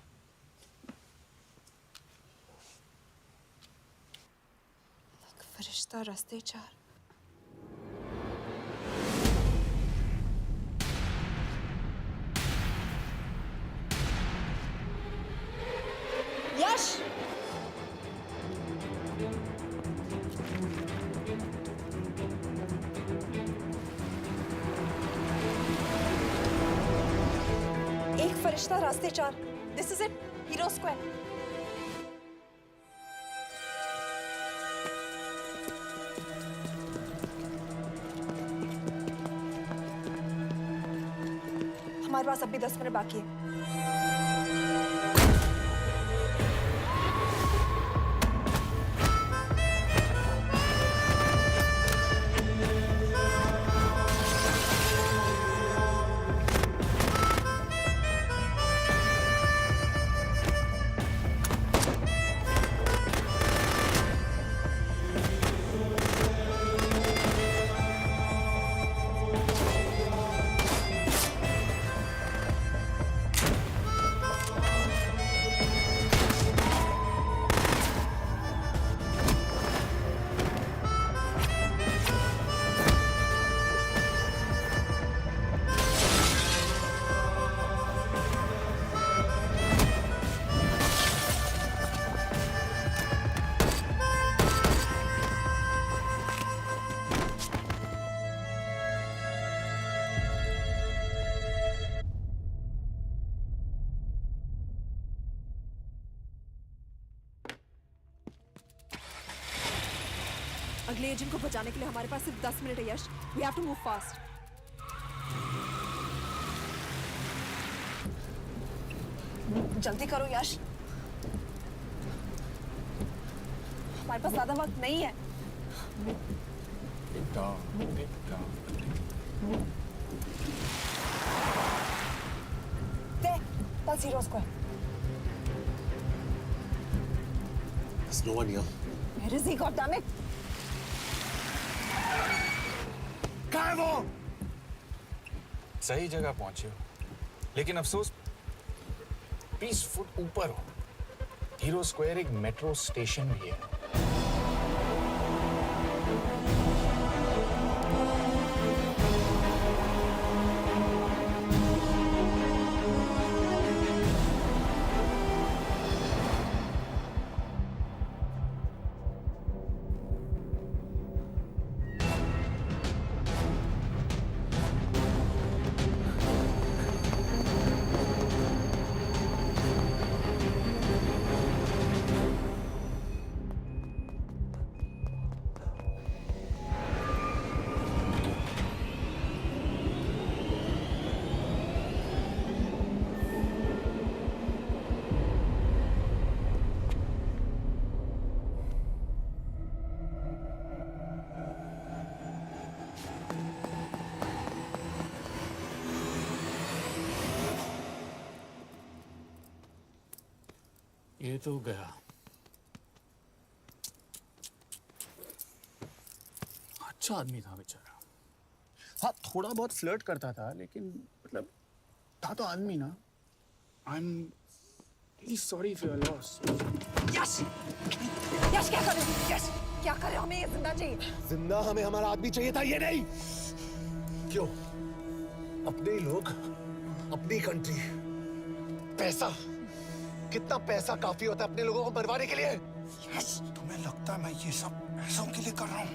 एक फरिश्ता रास्ते 4. यश! एक फरिश्ता रास्ते 4. This is it. Hero Square. हमारे पास अभी 10 मिनट बाकी है. अगले एजेंट को बचाने के लिए हमारे पास सिर्फ 10 मिनट है Yash. We have to move fast. जल्दी करो यश, हमारे पास ज्यादा वक्त नहीं है। देख, pulse hero square. There's no one here. Where is he, goddammit? कहाँ है वो? सही जगह पहुंचे हो, लेकिन अफसोस 20 फुट ऊपर हो। हीरो स्क्वायर एक मेट्रो स्टेशन भी है। ये तो गया। अच्छा आदमी था बेचारा। हाँ, थोड़ा बहुत फ्लर्ट करता था, लेकिन मतलब था तो आदमी ना। I am really sorry for your loss. Yash! Yash क्या कर रहे हो? यश क्या कर रहे हो? हमें ये जिंदा चाहिए। जिंदा हमें हमारा आदमी चाहिए था, ये नहीं। क्यों? अपने ही लोग, अपनी कंट्री, पैसा। कितना पैसा काफी होता है अपने लोगों को मरवाने के लिए? यस, तुम्हें लगता है मैं ये सब पैसों के लिए कर रहा हूँ?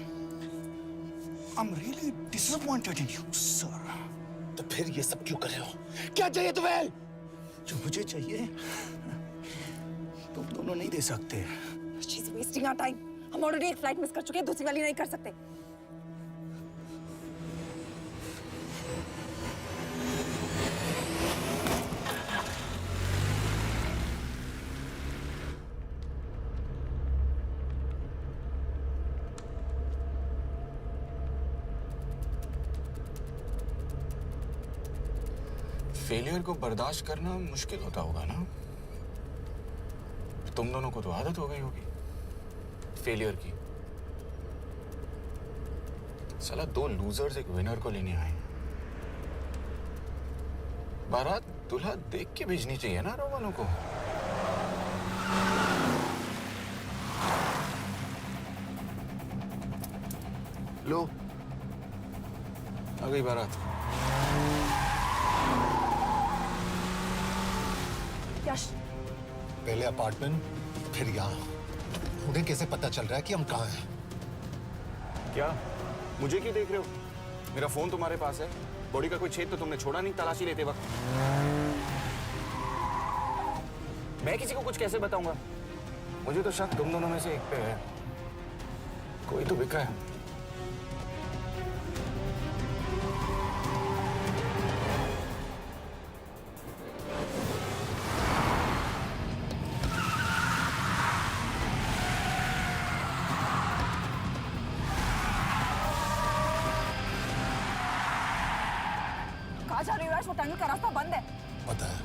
I'm really disappointed in you, sir. तो फिर ये सब क्यों कर रहे हो? क्या चाहिए तुम्हें? जो मुझे चाहिए तुम दोनों नहीं दे सकते। She's wasting our time. हम ऑलरेडी एक फ्लाइट मिस कर चुके हैं, दूसरी वाली नहीं कर सकते। फेलियर को बर्दाश्त करना मुश्किल होता होगा ना? तुम दोनों को तो आदत हो गई होगी फेलियर की। साला 2 लूजर्स एक विनर को लेने आए। बारात दूल्हा देख के भेजनी चाहिए ना रो वालों को। लो, आ गई बारात। यश, पहले अपार्टमेंट, फिर यहाँ। उन्हें कैसे पता चल रहा है कि हम कहाँ हैं? क्या? मुझे क्यों देख रहे हो? मेरा फोन तुम्हारे पास है। बॉडी का कोई छेद तो तुमने छोड़ा नहीं तलाशी लेते वक्त। मैं किसी को कुछ कैसे बताऊंगा? मुझे तो शक तुम दोनों में से एक पे है। कोई तो बिका है। कहाँ जा रही हो यश? वो टनल का रास्ता बंद है। पता है।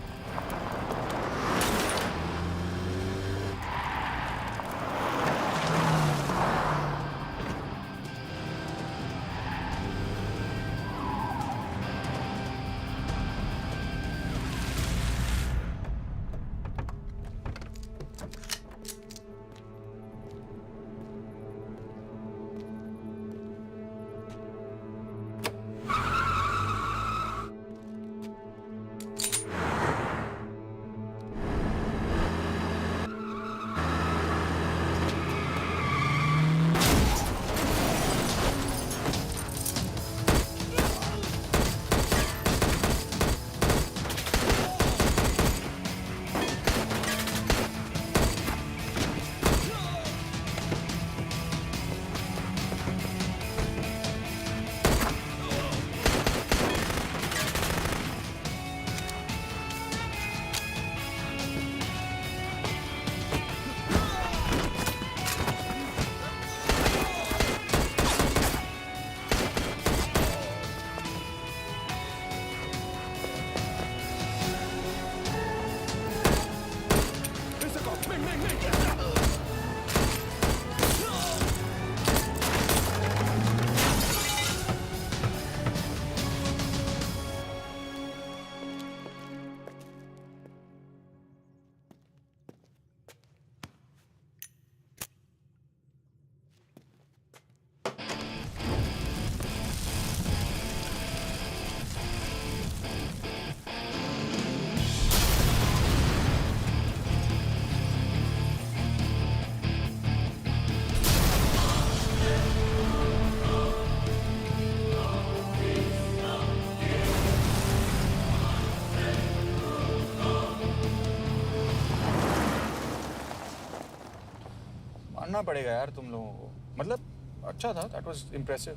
करना पड़ेगा यार तुम लोगों को। मतलब अच्छा था, दैट वाज इम्प्रेसिव।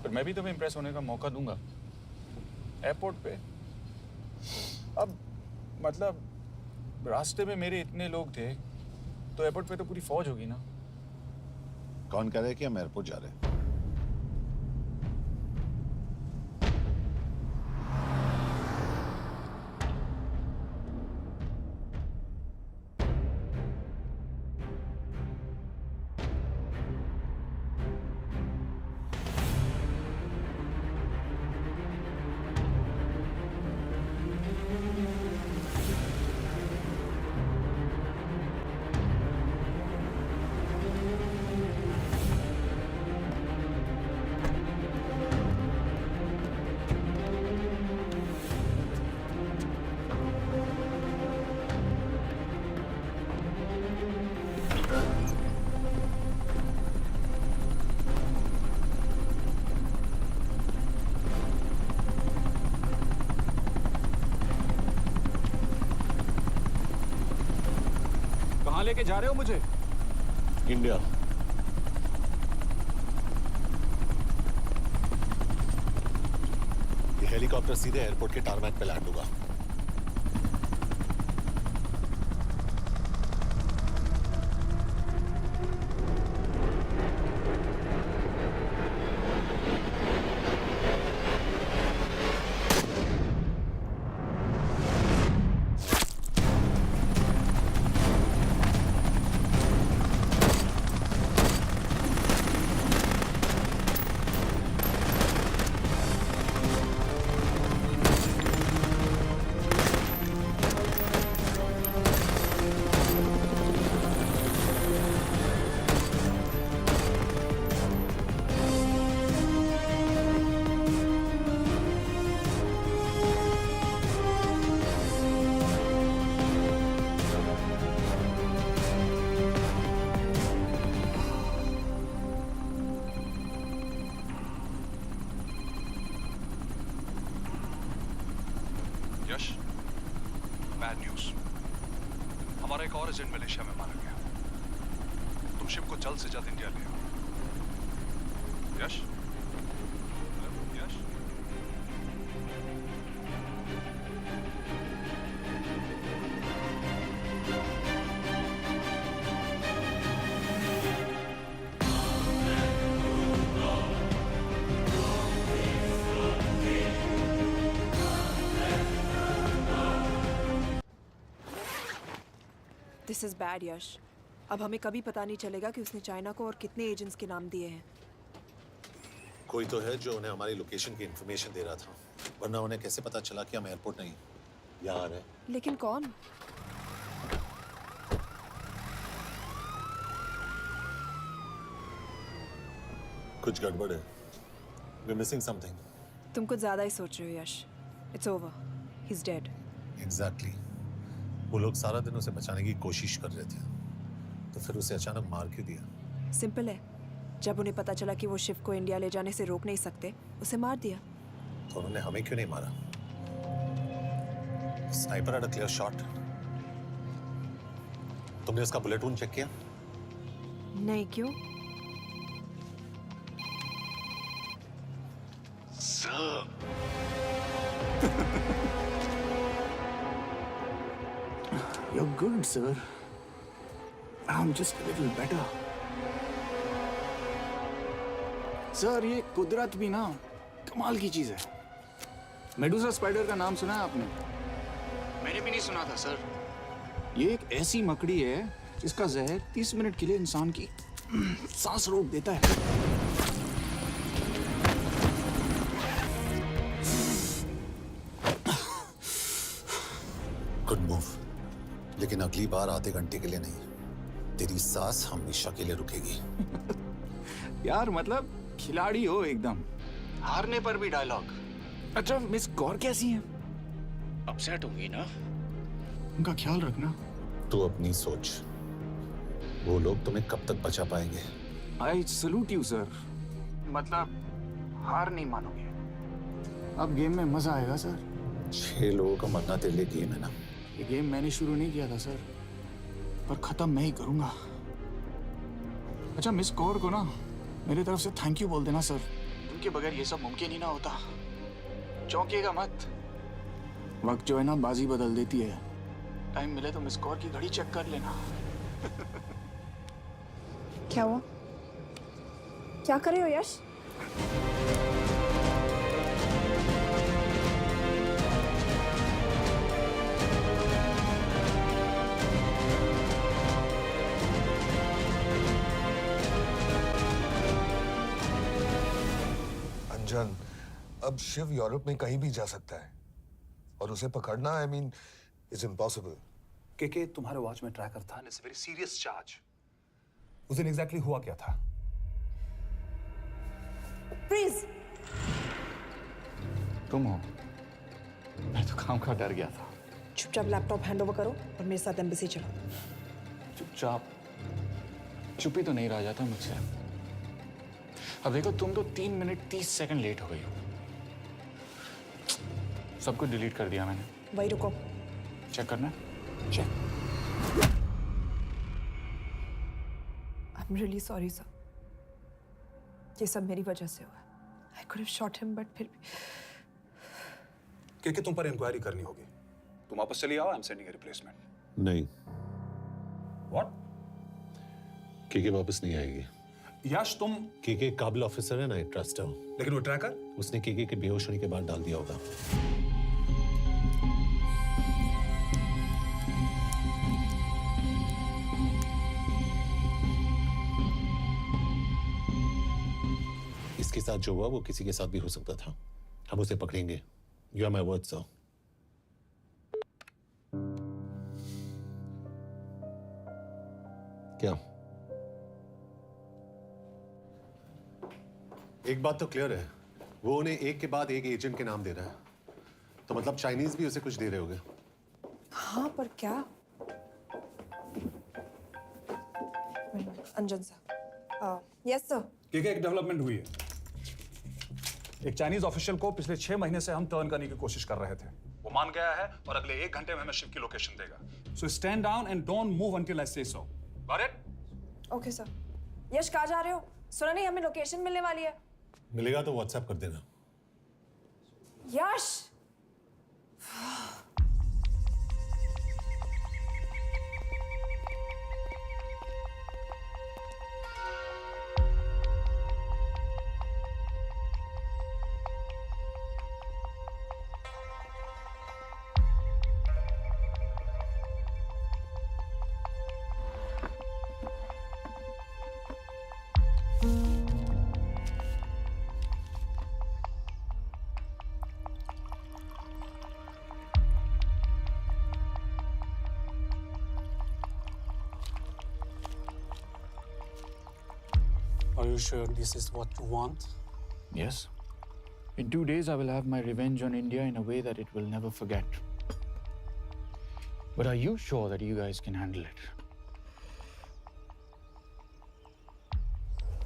पर मैं भी तुम्हें इम्प्रेस होने का मौका दूंगा एयरपोर्ट पे। अब मतलब रास्ते में मेरे इतने लोग थे तो एयरपोर्ट पे तो पूरी फौज होगी ना। कौन कह रहा है कि हम एयरपोर्ट जा रहे हैं? कहाँ लेके जा रहे हो मुझे? इंडिया। ये हेलीकॉप्टर सीधे एयरपोर्ट के टारमैक पे लैंड होगा। यश, बैड न्यूज। हमारा एक और एजेंट मलेशिया में मारा गया। तुम शिप को जल्द से जल्द इंडिया ले आओ। यश, यश, दिस इज बैड यश। अब हमें कभी पता नहीं चलेगा कि उसने चाइना को और कितने एजेंट्स के नाम दिए हैं। कोई तो है जो उन्हें हमारी लोकेशन की इंफॉर्मेशन दे रहा था, वरना उन्हें कैसे पता चला कि हम एयरपोर्ट नहीं यहाँ आ रहे हैं? लेकिन कौन? कुछ गड़बड़ है। We're missing something. तुम कुछ ज्यादा ही सोच रहे हो Yash. It's over, he is dead. Exactly. वो लोग सारा दिन उसे बचाने की कोशिश कर रहे थे, तो फिर उसे अचानक मार क्यों दिया? सिंपल है, जब उन्हें पता चला कि वो शिव को इंडिया ले जाने से रोक नहीं सकते, उसे मार दिया। तो उन्होंने हमें क्यों नहीं मारा? Sniper had a clear shot. तुमने उसका बुलेट वुंड चेक किया? नहीं, क्यों? You're good, sir. I'm just a little better. Sir, ये कुदरत भी ना कमाल की चीज है। मेडुसा स्पाइडर का नाम सुना है आपने? मैंने भी नहीं सुना था सर। ये एक ऐसी मकड़ी है जिसका जहर 30 मिनट के लिए इंसान की सांस रोक देता है। गुड मूव, लेकिन अगली बार आधे घंटे के लिए नहीं, तेरी सांस हमेशा के लिए रुकेगी। यार मतलब खिलाड़ी हो एकदम, हारने पर भी डायलॉग। अच्छा, मिस कौर कैसी हैं? अपसेट होंगी ना? उनका ख्याल रखना। तू अपनी सोच, वो लोग तुम्हें कब तक बचा पाएंगे? I salute you sir. मतलब हार नहीं मानोगे। अब गेम में मजा आएगा सर। 6 लोगों का मरना तेरे लिए गेम है ना? ये गेम मैंने शुरू नहीं किया था सर, पर खत्म मैं ही करूंगा। अच्छा मिस कौर को ना मेरी तरफ से थैंक यू बोल देना सर। उनके बगैर ये सब मुमकिन ही ना होता। चौंकिएगा मत, वक्त जो है ना बाजी बदल देती है। टाइम मिले तो मिस कौर की घड़ी चेक कर लेना। क्या हुआ? क्या कर रहे हो यश? अंजन, अब शिव यूरोप में कहीं भी जा सकता है और उसे पकड़ना आई मीन इज इम्पॉसिबल। के तुम्हारे वॉच में ट्रैकर था, इट्स वेरी सीरियस चार्ज। उस दिन एग्जैक्टली हुआ क्या था? प्लीज। तुम हो? मैं तो काम का डर गया था। चुपचाप लैपटॉप हैंड ओवर करो और मेरे साथ एम्बेसी चलो। चुपचाप? चुप ही तो नहीं रहा जाता मुझसे। अब देखो, तुम तो 3 मिनट 30 सेकंड लेट हो गई हो। सब कुछ डिलीट कर दिया मैंने। वही रुको। चेक करना? Check. I am really sorry sir. ये सब मेरी वजह से हुआ। I could have shot him but फिर भी। के तुम पर इंक्वायरी करनी होगी। तुम वापस चली आओ, I am sending a replacement. नहीं। व्हाट? के वापस नहीं आएगी। यश तुम के काबिल ऑफिसर है ना, आई ट्रस्ट हूं। लेकिन वो ट्रैकर? उसने के बेहोश होने के बाद डाल दिया होगा। इसके साथ जो हुआ वो किसी के साथ भी हो सकता था। हम उसे पकड़ेंगे। You are my word sir. क्या? एक बात तो क्लियर है, वो उन्हें एक के बाद एक एजेंट के नाम दे रहा है, तो मतलब चाइनीज भी उसे कुछ दे रहे होंगे। हाँ पर क्या? अंजन सर। Yes sir. के एक डेवलपमेंट हुई है। एक चाइनीज ऑफिशियल को पिछले 6 महीने से हम टर्न करने की कोशिश कर रहे थे। वो मान गया है और अगले 1 घंटे में हमें शिव की लोकेशन देगा। So stand down and don't move until I say so. Got it? Okay sir. Yash कहाँ जा रहे हो? सुना नहीं हमें लोकेशन मिलने वाली है। मिलेगा तो व्हाट्सएप कर देना। यश! Are you sure this is what you want? Yes. In 2 days, I will have my revenge on India in a way that it will never forget. But are you sure that you guys can handle it?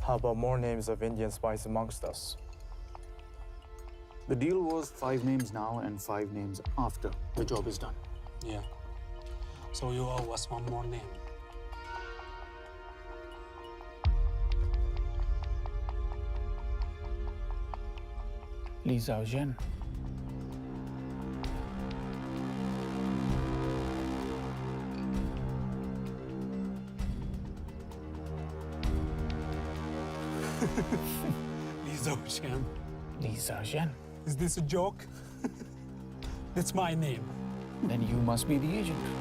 How about more names of Indian spies amongst us? The deal was 5 names now and 5 names after the job is done. Yeah. So you owe us one more name. Li Xiaozhen. Li Xiaozhen. Li Xiaozhen. Is this a joke? That's my name. Then you must be the agent.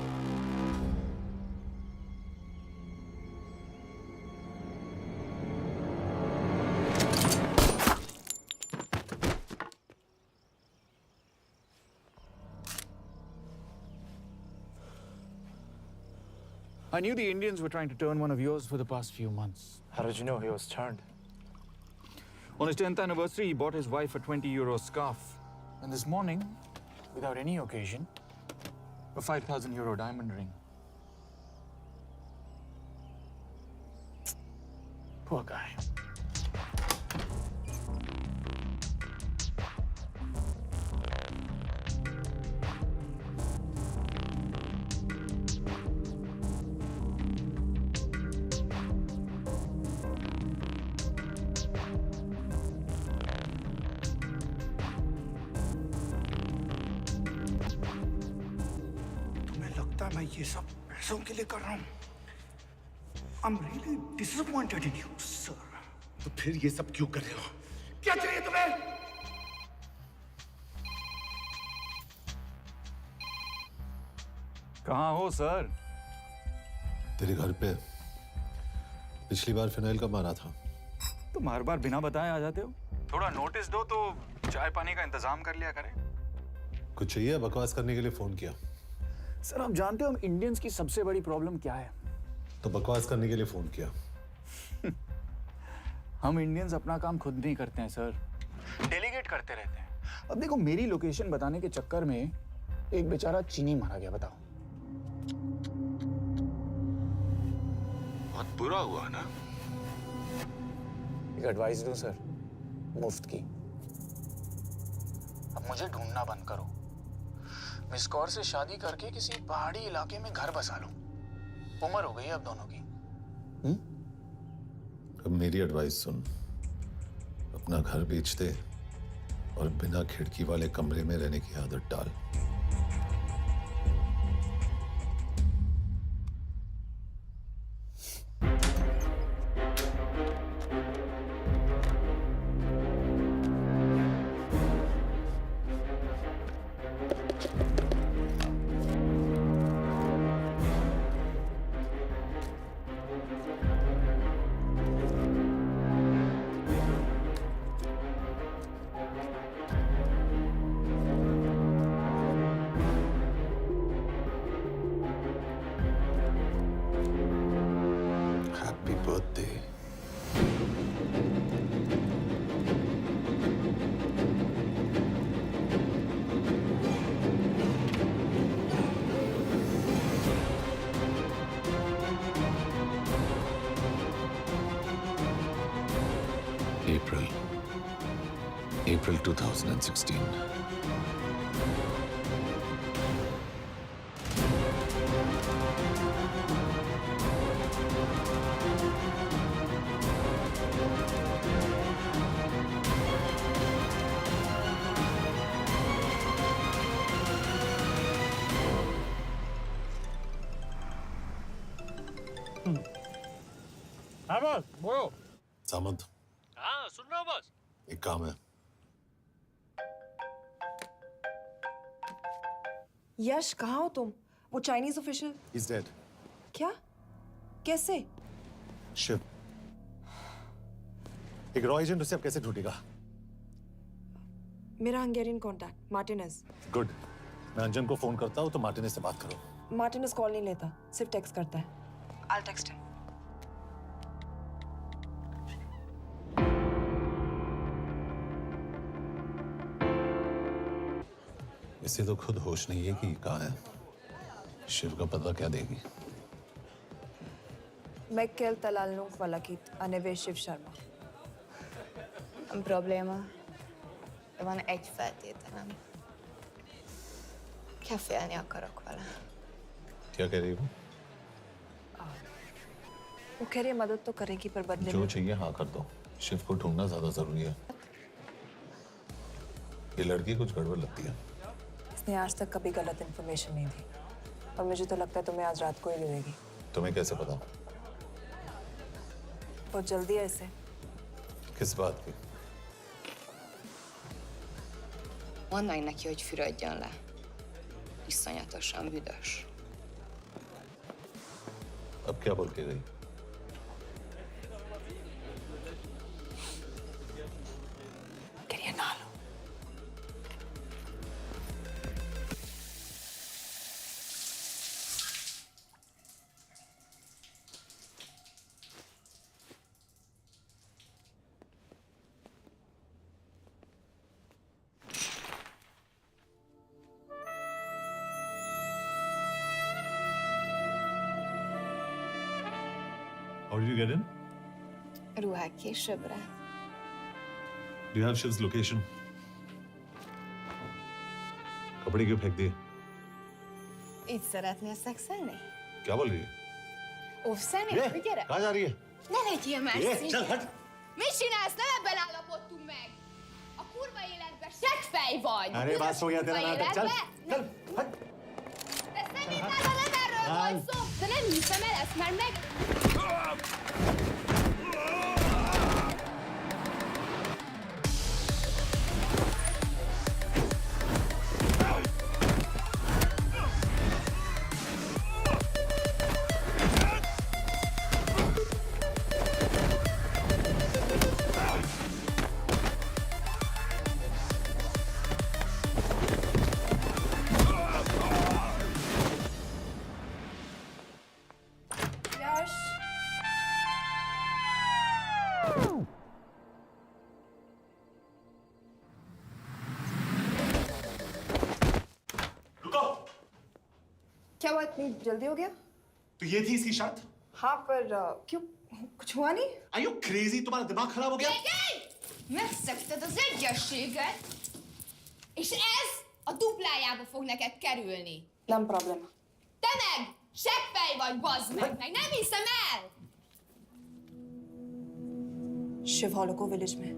I knew the Indians were trying to turn one of yours for the past few months. How did you know he was turned? On his 10th anniversary, he bought his wife a 20-euro scarf. And this morning, without any occasion, a 5,000-euro diamond ring. Poor guy. है मैं ये सब पैसों के लिए कर रहा हूँ। I'm really disappointed in you, sir. तो फिर ये सब क्यों कर रहे हो? क्या चाहिए तुम्हें? कहाँ हो सर? तेरे घर पे पिछली बार फिनाइल कब मारा था? तुम हर बार बिना बताए आ जाते हो। थोड़ा नोटिस दो तो चाय पानी का इंतजाम कर लिया करें। कुछ चाहिए? बकवास करने के लिए फोन किया। सर आप जानते हो हम इंडियंस की सबसे बड़ी प्रॉब्लम क्या है? तो बकवास करने के लिए फोन किया। हम इंडियंस अपना काम खुद नहीं करते हैं सर, डेलीगेट करते रहते हैं। अब देखो मेरी लोकेशन बताने के चक्कर में एक बेचारा चीनी मारा गया, बताओ। बहुत बुरा हुआ ना? एक एडवाइस दो सर, मुफ्त की। अब मुझे ढूंढना बंद करो। मिस कौर से शादी करके किसी पहाड़ी इलाके में घर बसा लो। उम्र हो गई अब दोनों की। अब मेरी एडवाइस सुन, अपना घर बेच दे और बिना खिड़की वाले कमरे में रहने की आदत डाल। Happy birthday. April 2016. हाँ बॉस बोलो। सामंत, हाँ सुन रहा हूँ बॉस। एक काम है। यश कहाँ हो तुम? वो चाइनीज ऑफिशियल। He's dead. क्या? कैसे? शिव, एक रॉ एजेंट उसे अब कैसे ढूंढेगा? मेरा हंगेरियन कॉन्टैक्ट मार्टिनेज। गुड, मैं अंजन को फोन करता हूँ तो मार्टिनेज से बात करो। मार्टिनेज कॉल नहीं लेता, सिर्फ टेक्स्ट करता है। I'll text him. इसे तो खुद होश नहीं है कि कहाँ है। शिव का पता क्या देगी? Mikael Talalnunk valakit a neve Shiv Sharma. Nem probléma. De van egy feltételem. Kell félni akarok vele. क्या कह रही है वो? वो कह रही है मदद तो करेगी पर बदले जो में। चाहिए हाँ कर दो। शिव को ढूंढना ज्यादा जरूरी है। ये लड़की कुछ गड़बड़ लगती है। इसने आज तक कभी गलत इन्फॉर्मेशन नहीं दी और मुझे तो लगता है तुम्हें आज रात को ही मिलेगी। तुम्हें कैसे पता? बहुत जल्दी है इसे। किस बात की? Mondd meg neki, hogy fürödjön le. Iszonyatosan büdös. अब क्या बोल के गई? करिए ना लो। How did you get in? Ruhák későbbre. Do you have Shiv's location? कपड़े क्यों फेंक दिए? Így szeretnél szexelni? क्या बोल रही है? Óvszeni? Gyere! कहाँ जा रही है? Ne legyél már szín! चल हट! Mit csinálsz? Nem ebben állapodtunk meg! A kurva életben seggfej vagy! अरे बात हो गया तेरा नाटक, चल Te szerintem a also! De nem hiszem el ezt, mert meg... यश रुको। क्या हुआ, इतनी जल्दी हो गया? तो ये थी इसकी शर्त? हाँ, पर क्यों, कुछ हुआ नहीं? Are you crazy? तुम्हारा दिमाग खराब हो गया? Megszegted az egyességet, és ez a duplájába fog neked kerülni. Nem probléma. Te meg seggfej vagy, bazd meg nem hiszem el! Shiv हॉलोको विलेज में।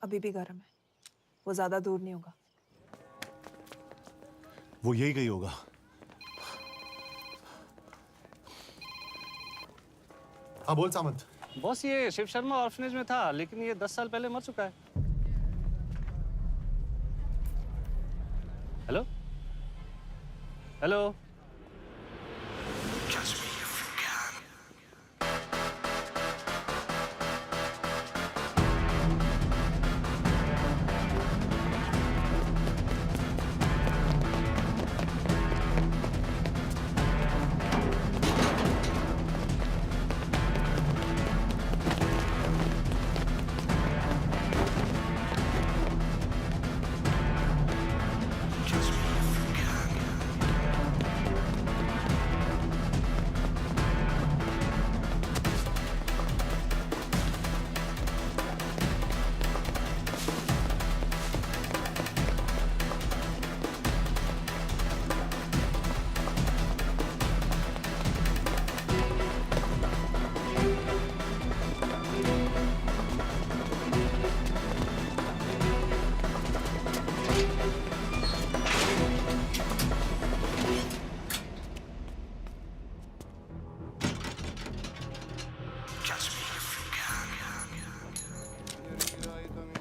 अभी भी गर्म है, वो ज्यादा दूर नहीं होगा। वो यही गई होगा। हाँ बोल सामंत। बॉस ये शिव शर्मा ऑर्फनेज में था, लेकिन ये 10 साल पहले मर चुका है। Hello hello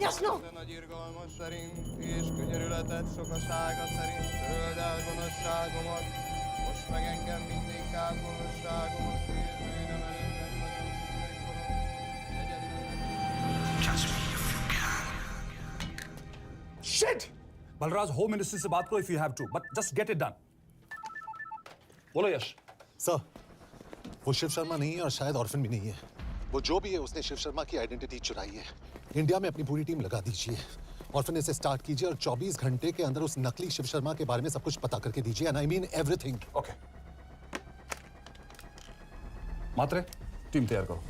Jasno! Nagy irgalmas szerint és könyörületet sokasága szerint töröld el gonoszságomat, most meg engem mindinkább gonoszságomat, védőidem előtted vagyok, Shit! Balraj home minister से बात करो if you have to, but just get it done. बोलो यश। Sir, वो शिव शर्मा नहीं है और शायद orphan भी नहीं है। वो जो भी है उसने शिव शर्मा की आइडेंटिटी चुराई है। इंडिया में अपनी पूरी टीम लगा दीजिए। ऑर्फन से स्टार्ट कीजिए और 24 घंटे के अंदर उस नकली शिव शर्मा के बारे में सब कुछ पता करके दीजिए। And I mean everything. Okay. Mhatre team तैयार करो।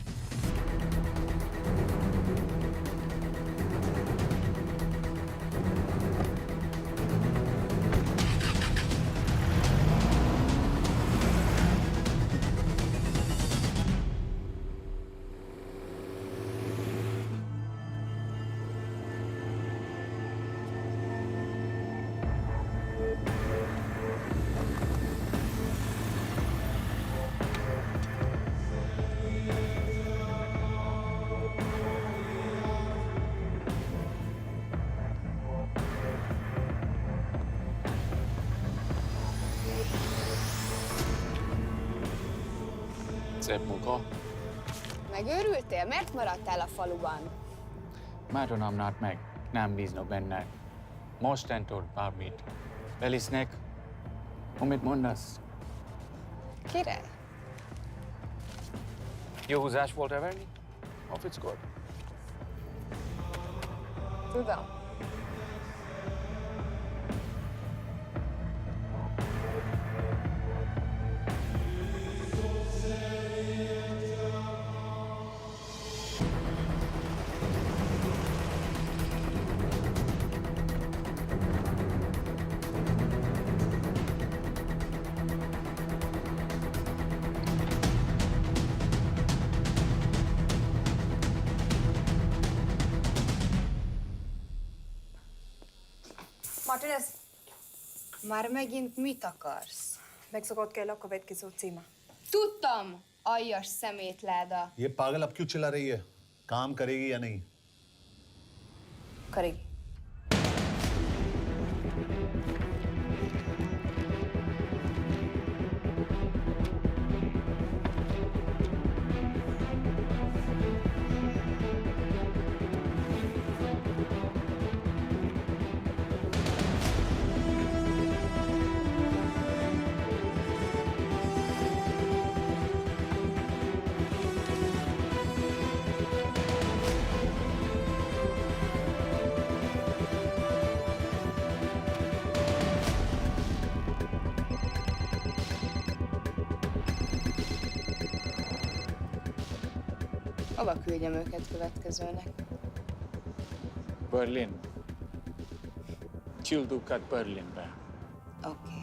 Szép munka. Megőrültél? Miért maradtál a faluban? Mátonom nát meg, nem bíznak benne. Mostantól bármit. Belisznek, amit mondasz. Király. Jó húzás volt elverni? A fickót? Tudom. Martinez, Már megint mit akarsz? megszokott kell a következő címa. Tudtam, aljas szemétláda. ये पागल अब क्यों चिल्ला रही है? काम करेगी या नहीं? करेगी। Hova küldjem őket következőnek? Berlin. Küldőket Berlinbe. Oké.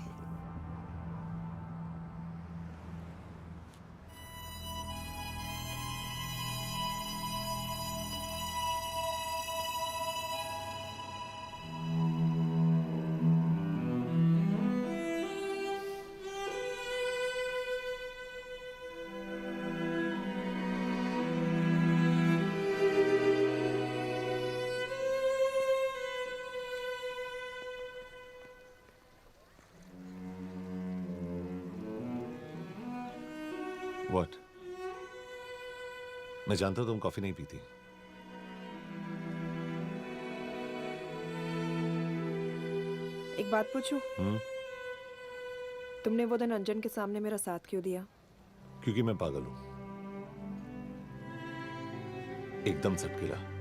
What? मैं जानता हूं तुम कॉफी नहीं पीती। एक बात पूछूं? तुमने वो दिन अंजन के सामने मेरा साथ क्यों दिया? क्योंकि मैं पागल हूं, एकदम सटकेला। –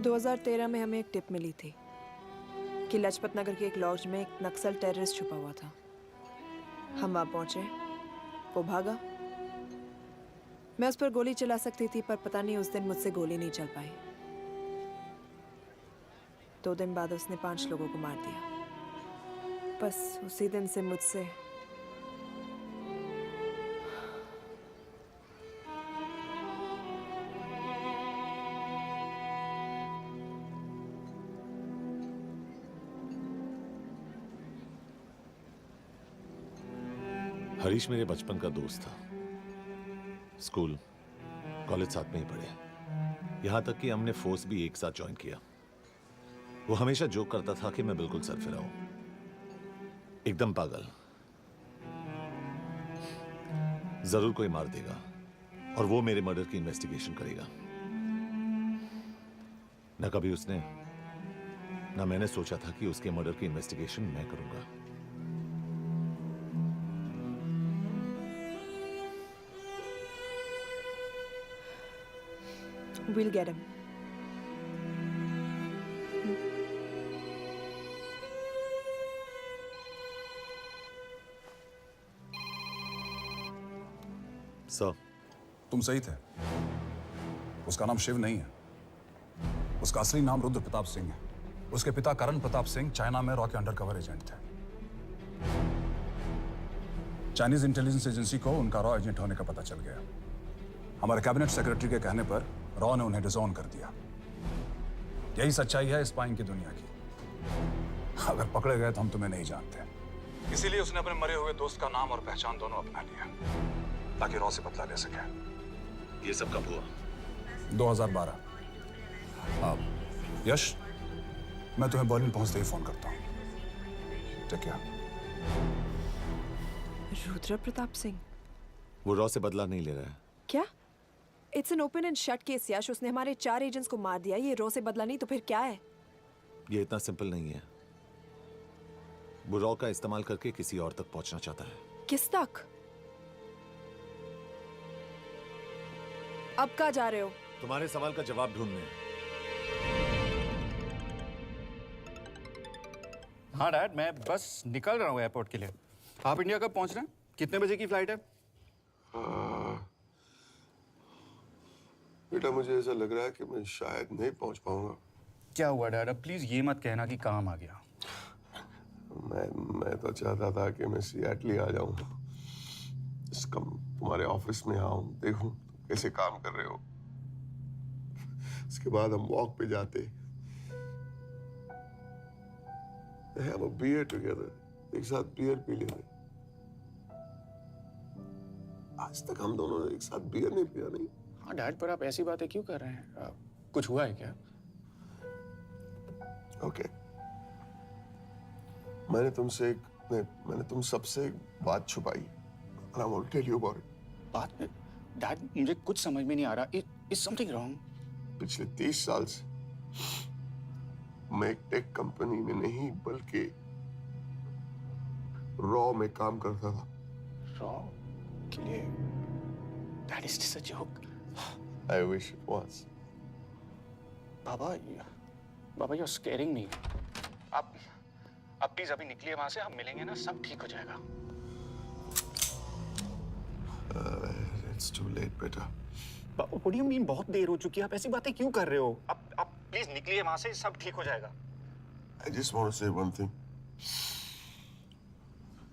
2013 में हमें एक टिप मिली थी कि लाजपत नगर के एक लॉज में एक नक्सल टेररिस्ट छुपा हुआ था। हम वहां पहुंचे, वो भागा। मैं उस पर गोली चला सकती थी, पर पता नहीं उस दिन मुझसे गोली नहीं चल पाई। 2 दिन बाद उसने 5 लोगों को मार दिया। बस उसी दिन से मुझसे हरीश मेरे बचपन का दोस्त था। स्कूल, कॉलेज साथ में ही पढ़े। यहां तक कि हमने फोर्स भी एक साथ ज्वाइन किया। वो हमेशा जोक करता था कि मैं बिल्कुल सरफिरा हूं, एकदम पागल। जरूर कोई मार देगा और वो मेरे मर्डर की इन्वेस्टिगेशन करेगा। न कभी उसने, न मैंने सोचा था कि उसके मर्डर की इन्वेस्टिगेशन मैं करूंगा। We'll get him. सर, तुम सही थे। उसका नाम शिव नहीं है, उसका असली नाम रुद्र प्रताप सिंह है। उसके पिता करण प्रताप सिंह चाइना में रॉ के अंडरकवर एजेंट थे। चाइनीज इंटेलिजेंस एजेंसी को उनका रॉ एजेंट होने का पता चल गया। हमारे कैबिनेट सेक्रेटरी के कहने पर रॉ ने उन्हें डिसऑन कर दिया। यही सच्चाई है स्पाइंग की दुनिया की। अगर पकड़े गए तो हम तुम्हें नहीं जानते, इसीलिए उसने अपने मरे हुए दोस्त का नाम और पहचान दोनों अपना लिया ताकि रॉ से बदला ले सके। ये सब कब हुआ? 2012। अब यश, मैं तुम्हें बर्लिन पहुंचते ही फोन करता हूँ। ठीक है। रुद्र प्रताप सिंह वो रॉ से बदला नहीं ले रहा है। क्या? It's an open and shut case Yash. उसने हमारे 4 एजेंट्स को मार दिया। ये रॉ से बदला नहीं तो फिर क्या है? ये इतना सिंपल नहीं है। वो रॉ का इस्तेमाल करके किसी और तक पहुंचना चाहता है। किस तक? अब कहाँ जा रहे हो? तुम्हारे सवाल का जवाब ढूंढने। हाँ डैड, मैं बस निकल रहा हूँ एयरपोर्ट के लिए। आप इंडिया कब पहुंच रहे हैं? कितने बजे की फ्लाइट है? बेटा, मुझे ऐसा लग रहा है कि मैं शायद नहीं पहुंच पाऊंगा। क्या हुआ डैड? अब प्लीज ये मत कहना कि काम आ गया। मैं तो चाहता था कि मैं सियाटली आ जाऊं, तुम्हारे ऑफिस में आऊं, देखूं कैसे काम कर रहे हो। उसके बाद हम वॉक पे जाते, have a beer together, एक साथ बियर पी लेते। आज तक हम दोनों ने एक साथ बियर नहीं पिया। नहीं। हाँ डैड, पर आप ऐसी बातें क्यों कर रहे हैं? कुछ हुआ है क्या? ओके। मैंने तुम सबसे एक बात छुपाई। And I want to tell you about it. बात में डैड, मुझे कुछ समझ में नहीं आ रहा। Is something wrong? पिछले 30 साल से मैं एक टेक कंपनी में नहीं बल्कि रॉ में काम करता था। रॉ के लिए? Dad, is this a joke? I wish it was. Baba, you're scaring me. आप प्लीज अभी निकलिए वहां से, हम मिलेंगे ना, सब ठीक हो जाएगा। It's too late, बेटा। What do you mean बहुत देर हो चुकी है? आप ऐसी बातें क्यों कर रहे हो? आप प्लीज निकलिए वहां से, सब ठीक हो जाएगा। I just want to say one thing.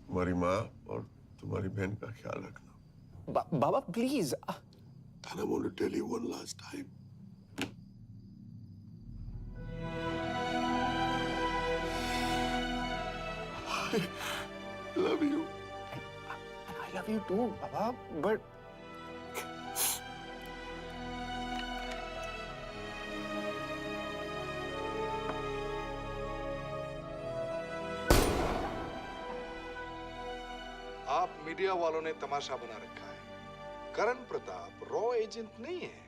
तुम्हारी माँ और तुम्हारी बहन का ख्याल रखना। बाबा please. And I want to tell you one last time. I love you. I love you too, Baba, but आप मीडिया वालों ने तमाशा बना रखा है। करण प्रताप रॉ एजेंट नहीं है।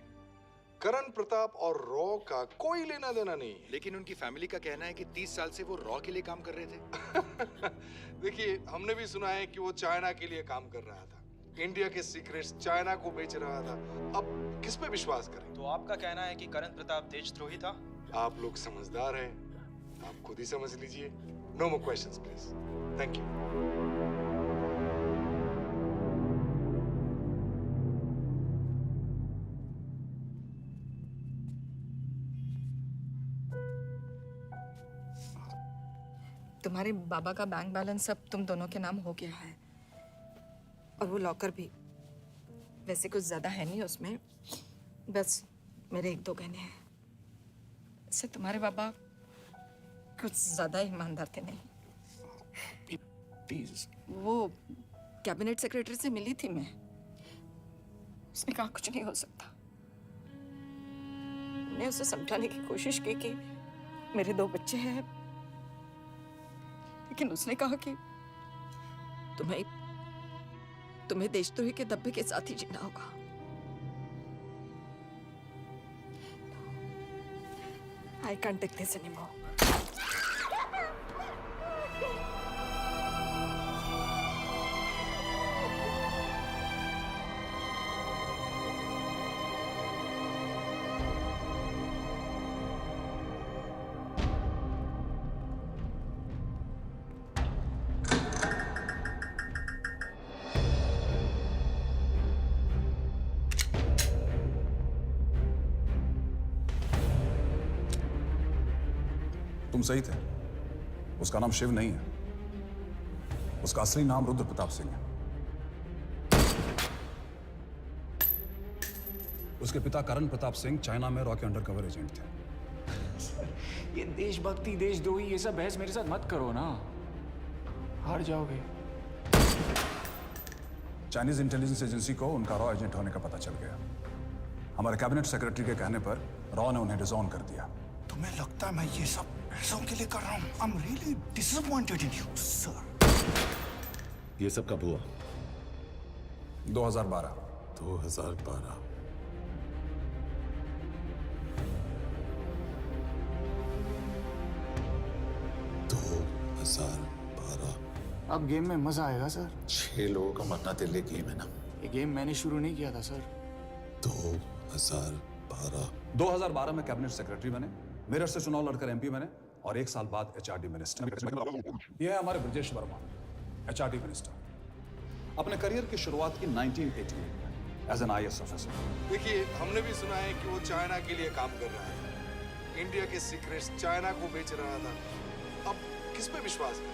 करण प्रताप और रॉ का कोई लेना देना नहीं है। लेकिन उनकी फैमिली का कहना है कि 30 साल से वो रॉ के लिए काम कर रहे थे। देखिए, हमने भी सुना है कि वो चाइना के लिए काम कर रहा था, इंडिया के सीक्रेट्स चाइना को बेच रहा था। अब किस पे विश्वास करें? तो आपका कहना है कि करण प्रताप देशद्रोही था? आप लोग समझदार हैं, आप खुद ही समझ लीजिए। No more questions please. Thank you. तुम्हारे बाबा का बैंक बैलेंस अब तुम दोनों के नाम हो गया है, और वो लॉकर भी। वैसे कुछ ज्यादा है नहीं उसमें, बस मेरे 1-2 गहने हैं। इससे तुम्हारे बाबा कुछ ज्यादा ईमानदार थे नहीं। प्लीज। वो कैबिनेट सेक्रेटरी से मिली थी मैं, उसने कहा कुछ नहीं हो सकता। मैंने उसे समझाने की कोशिश की कि मेरे 2 बच्चे हैं, लेकिन उसने कहा कि तुम्हें देशद्रोही के दब्बे के साथ ही जीना होगा। I can't take this anymore. तुम सही थे। उसका नाम शिव नहीं है, उसका असली नाम रुद्र प्रताप सिंह है। उसके पिता करण प्रताप सिंह चाइना में रॉ के अंडरकवर एजेंट थे। ये देशभक्ति देशद्रोही ये सब बहस मेरे साथ मत करो ना, हार जाओगे। चाइनीज इंटेलिजेंस एजेंसी को उनका रॉ एजेंट होने का पता चल गया। हमारे कैबिनेट सेक्रेटरी के कहने पर रॉ ने उन्हें डिसऑन कर दिया। तुम्हें लगता है मैं ये सब पैसों के लिए कर रहा हूँ? I'm really disappointed in you, sir. ये सब कब हुआ? 2012। 2012। अब गेम में मजा आएगा सर। 6 लोगों का मरना दिल्ली गेम है ना। ये गेम मैंने शुरू नहीं किया था सर। 2012 में कैबिनेट सेक्रेटरी बने, मेरठ से चुनाव लड़कर एमपी बने और 1 साल बाद एचआरडी मिनिस्टर। ये है हमारे ब्रजेश वर्मा, एचआरडी मिनिस्टर। अपने करियर की शुरुआत की 1988 में एज एन IAS ऑफिसर। देखिए, हमने भी सुना है कि वो चाइना के लिए काम कर रहा है, इंडिया के सीक्रेट्स चाइना को बेच रहा था। अब किस पे विश्वास है?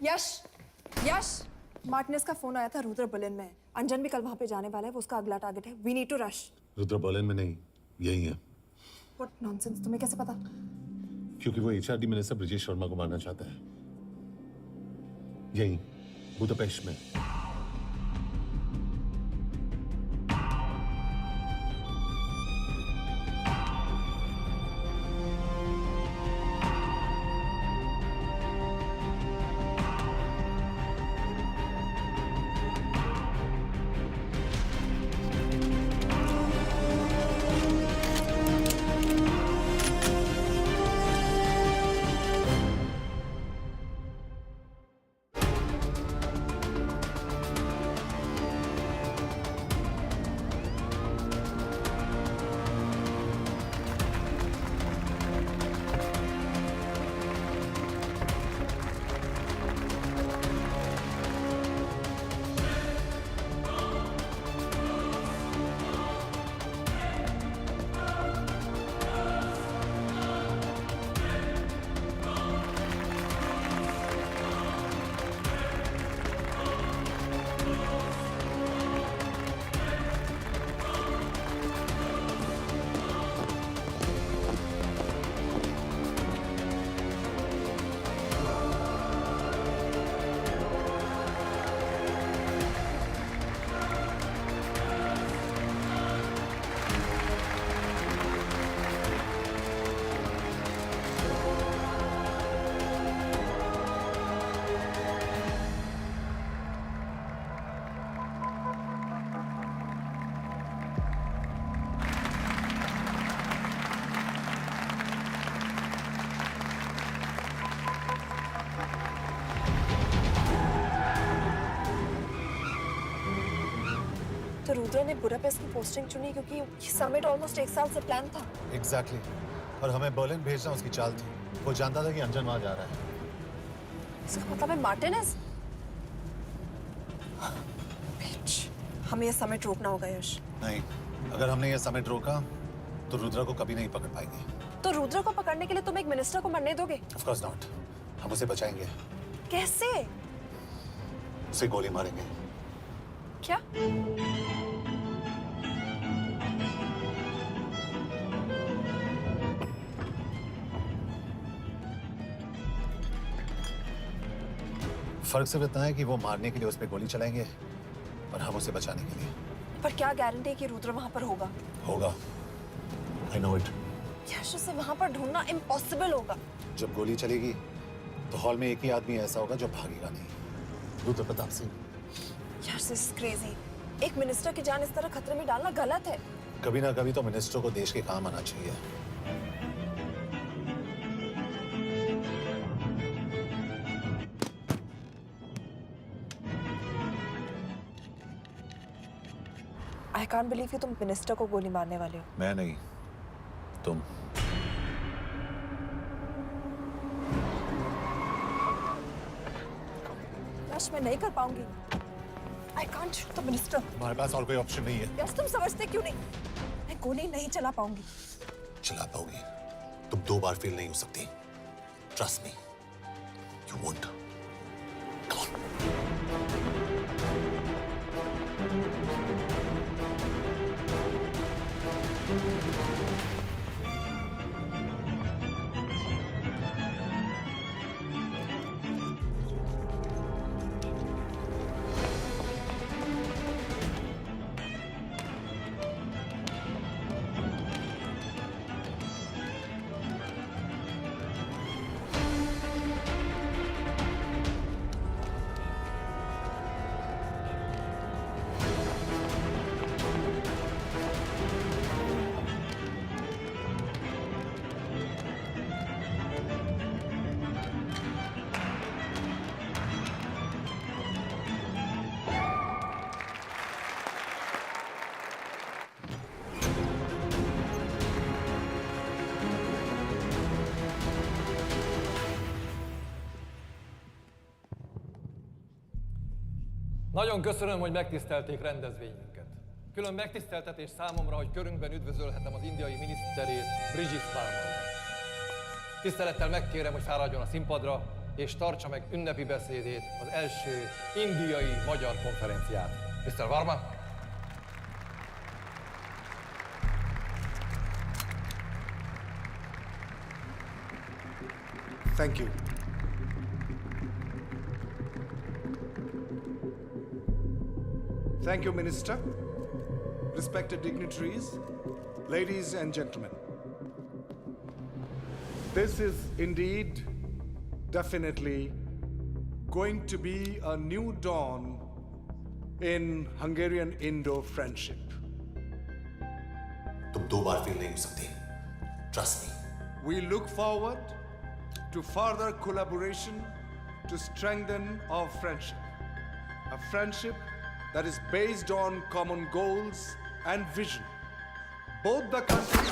यश, यश, मार्टिनेस का फोन आया था, रुद्र बर्लिन में। अंजन भी कल वहां पे जाने वाला है, वो उसका अगला टारगेट है। We need to rush. Rudra Berlin में नहीं, यही है। व्हाट नॉनसेंस, तुम्हें कैसे पता? क्योंकि वो एचआरडी मिनिस्टर ब्रजेश शर्मा को मारना चाहता है, यही बुदापेस्ट में। तो रुद्र ने बुडापेस्ट की पोस्टिंग चुनी क्योंकि ये समिट ऑलमोस्ट 1 साल से प्लान था। एग्जैक्टली। और हमें बर्लिन भेजना उसकी चाल थी। वो जानता था कि अंजन वहां जा रहा है। इसका मतलब है मार्टिनेस। हमें ये समिट रोकना होगा यश। नहीं, अगर हमने ये समिट रोका तो रुद्रा को कभी नहीं पकड़ पाएंगे। तो रुद्र को पकड़ने के लिए तुम एक मिनिस्टर को मरने दोगे? Of course not. हम उसे बचाएंगे। कैसे? उसे गोली मारेंगे। क्या? फर्क सिर्फ इतना है कि वो मारने के लिए उस पे गोली चलाएंगे और हम उसे बचाने के लिए। पर क्या गारंटी है कि रुद्र वहां पर होगा? होगा। I know it। यश, उसे वहां पर ढूंढना इम्पॉसिबल होगा। जब गोली चलेगी तो हॉल में एक ही आदमी ऐसा होगा जो भागेगा नहीं। रुद्र प्रताप सिंह। यश, दिस इज क्रेजी। एक मिनिस्टर की जान इस तरह खतरे में डालना गलत है। कभी ना कभी तो मिनिस्टर को देश के काम आना चाहिए। I can't believe कि तुम मिनिस्टर को गोली मारने वाले हो। मैं नहीं, तुम। यश, मैं नहीं कर पाऊंगी। I can't shoot the minister. हमारे पास और कोई ऑप्शन नहीं है। यस, तुम समझते क्यों नहीं? मैं गोली नहीं चला पाऊंगी। चला पाओगी। तुम 2 बार फेल नहीं हो सकती। Trust me. You won't. Come on. Nagyon köszönöm, hogy megtisztelték rendezvényünket. Külön megtiszteltetés számomra, hogy körünkben üdvözölhetem az indiai miniszterét, Brigitte Barman. Tisztelettel megkérem, hogy fáradjon a színpadra, és tartsa meg ünnepi beszédét az első indiai-magyar konferenciát. Mr. Barman? Thank you. Thank you, Minister. Respected dignitaries, ladies and gentlemen. This is indeed, definitely, going to be a new dawn in Hungarian-Indo friendship. तुम 2 बार fail नहीं हो सकती। Trust me. We look forward to further collaboration to strengthen our friendship. A friendship that is based on common goals and vision. Both the countries.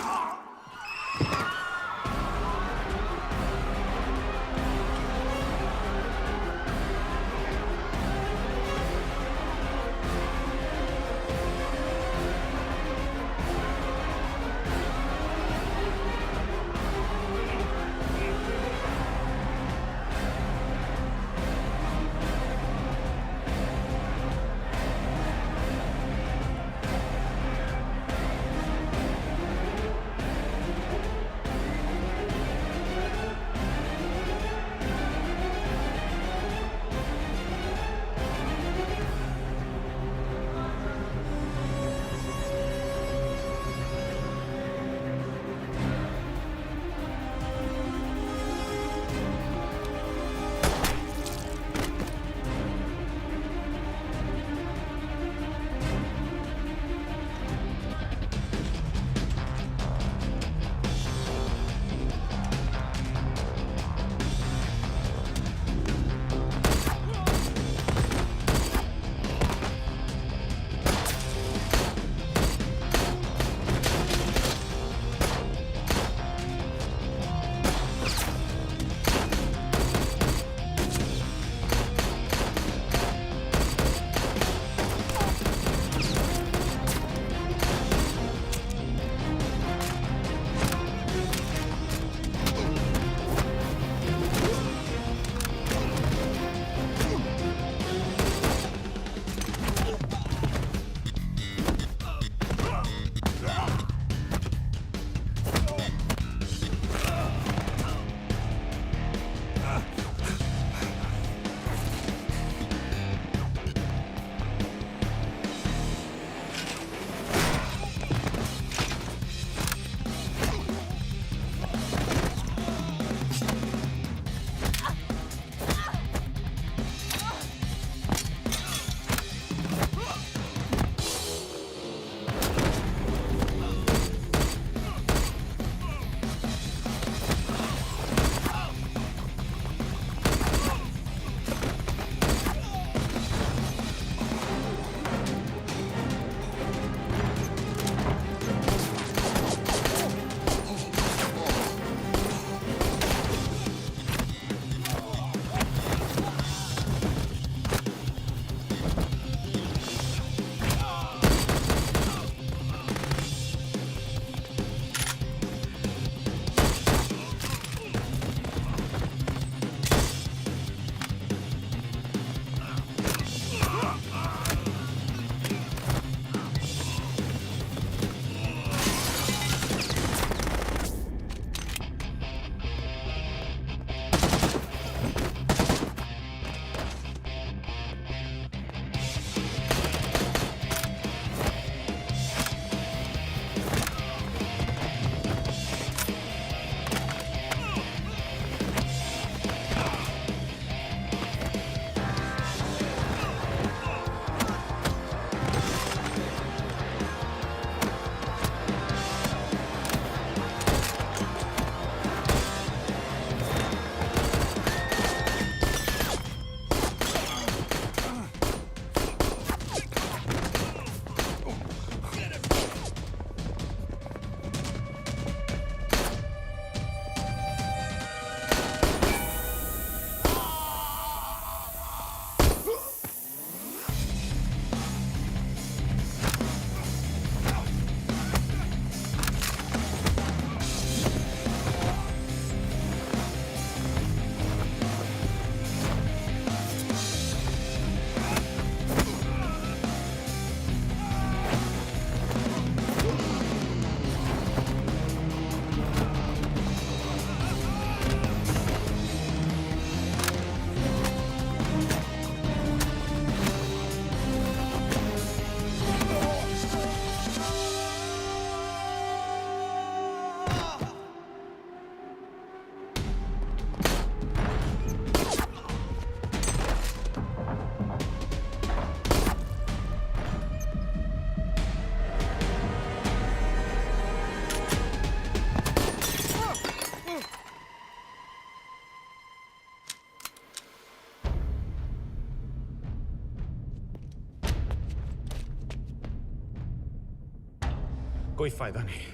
कोई फायदा नहीं।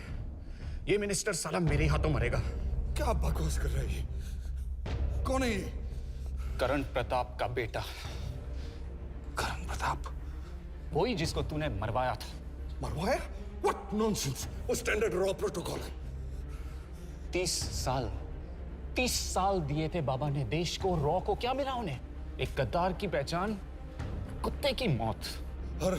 ये minister साला मेरे हाथों मरेगा। क्या बकवास कर रहा है ये? कौन है ये? करण प्रताप का बेटा। करण प्रताप? वही जिसको तूने मरवाया था। मरवाया? What nonsense! वो स्टैंडर्ड रॉ प्रोटोकॉल है। 30 साल दिए थे बाबा ने देश को। रॉ को क्या मिला उन्हें? एक गद्दार की पहचान, कुत्ते की मौत। हर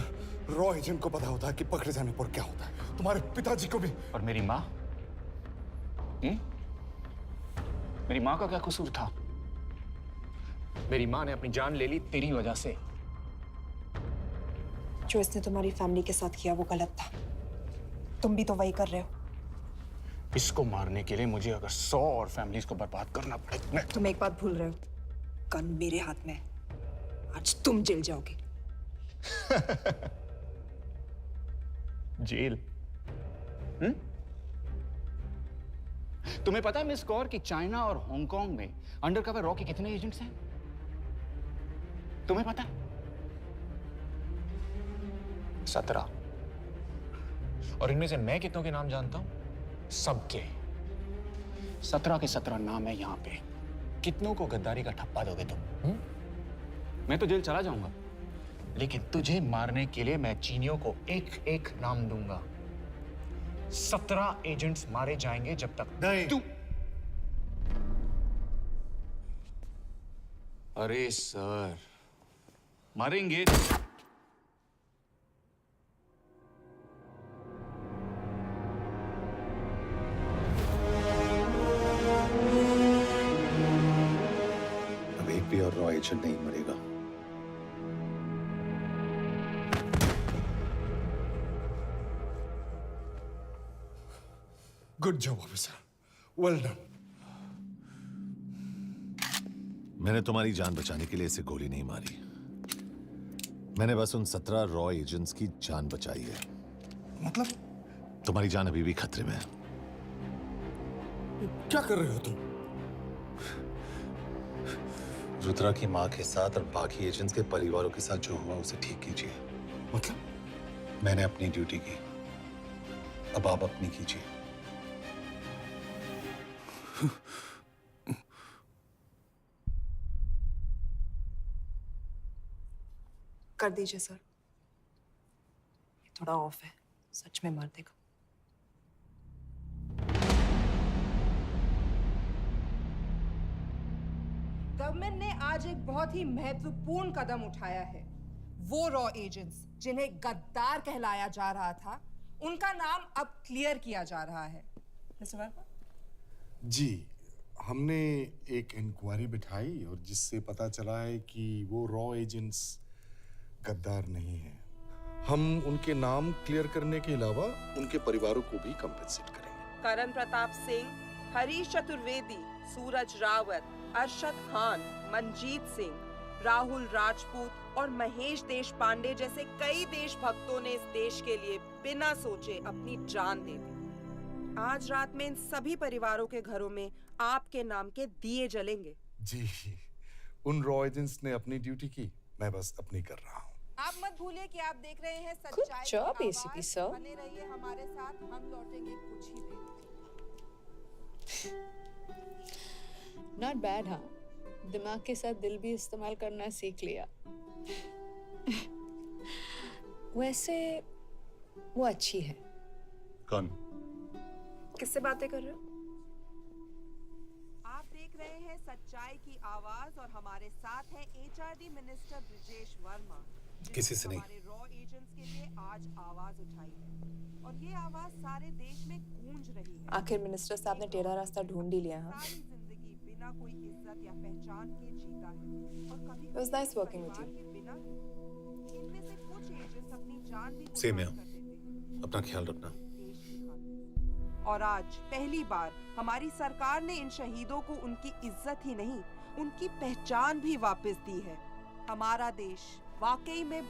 रॉ एजेंट को पता होता है कि पकड़े जाने पर क्या होता है। तुम्हारे पिताजी को भी। और मेरी माँ? मेरी माँ का क्या कसूर था? मेरी माँ ने अपनी जान ले ली तेरी वजह से। जो इसने तुम्हारी फैमिली के साथ किया वो गलत था। तुम भी तो वही कर रहे हो। इसको मारने के लिए मुझे अगर 100 और फैमिलीज को बर्बाद करना पड़े। तुम एक बात भूल रहे हो, गन मेरे हाथ में है। आज तुम जेल जाओगे। जेल? तुम्हें पता है मिस कौर कि चाइना और हांगकांग में अंडरकवर रॉ के कितने एजेंट्स हैं? तुम्हें पता है? 17। और इनमें से मैं कितनों के नाम जानता हूं? सबके। 17 के 17 नाम है यहां पे। कितनों को गद्दारी का ठप्पा दोगे तुम? मैं तो जेल चला जाऊंगा, लेकिन तुझे मारने के लिए मैं चीनियों को एक एक नाम दूंगा। 17 एजेंट्स मारे जाएंगे जब तक नहीं। तू। अरे सर, मारेंगे। अब एक भी और रॉ एजेंट नहीं मरेगा। Good job officer, well done. मैंने तुम्हारी जान बचाने के लिए इसे गोली नहीं मारी। मैंने बस उन 17 रॉ एजेंट्स की जान बचाई है। मतलब? तुम्हारी जान अभी भी खतरे में है। क्या कर रहे हो तुम? रुद्रा की माँ के साथ और बाकी एजेंट्स के परिवारों के साथ जो हुआ उसे ठीक कीजिए। मतलब? मैंने अपनी ड्यूटी की, अब आप अपनी कीजिए। कर दीजिए सर। ये थोड़ा ऑफ है, सच में मार देगा। गवर्नमेंट ने आज एक बहुत ही महत्वपूर्ण कदम उठाया है। वो रॉ एजेंट्स जिन्हें गद्दार कहलाया जा रहा था, उनका नाम अब क्लियर किया जा रहा है। मिस्टर वर्मा? जी, हमने एक इंक्वायरी बिठाई और जिससे पता चला है कि वो रॉ एजेंट्स गद्दार नहीं है। हम उनके नाम क्लियर करने के अलावा उनके परिवारों को भी कंपेंसेट करेंगे। करण प्रताप सिंह, हरीश चतुर्वेदी, सूरज रावत, अरशद खान, मनजीत सिंह, राहुल राजपूत और महेश देशपांडे जैसे कई देशभक्तों ने इस देश के लिए बिना सोचे अपनी जान दे दी। आज रात में इन सभी परिवारों के घरों में आपके नाम के दिए जलेंगे। जी, उन रॉ एजेंट्स ने अपनी ड्यूटी की, मैं बस अपनी कर रहा हूँ। आप मत भूलिए कि आप देख रहे हैं Good सच्चाई job, की ACP आवाज। sir. बने रहिए हमारे साथ, हम लौटेंगे कुछ ही देर में। Not bad. हाँ, दिमाग के साथ दिल भी इस्तेमाल करना सीख लिया। वैसे वो अच्छी है। कौन? किससे बातें कर रहे हो? आप देख रहे हैं सच्चाई की आवाज और हमारे साथ है एचआरडी मिनिस्टर ब्रिजेश वर्मा। किसी से नहीं। हमारे रॉ एजेंट्स के लिए आज आवाज उठाई है और ये आवाज सारे देश में गूंज रही है। आखिर मिनिस्टर साहब ने टेढ़ा रास्ता ढूंढ ही लिया। हाँ, सारी जिंदगी बिना कोई इज्जत या पहचान के जीता है और कभी It was nice working with you. बिना इनमें से कुछ एजेंट्स अपनी जान भी सेम कुर्बान है। कर देते हैं अपना ख्याल रखना। देश की खातिर। और आज पहली बार हमारी सरकार ने इन शहीदों को उनकी इज्जत ही नहीं, उनकी पहचान भी वापस दी है। हमारा देश वाकई में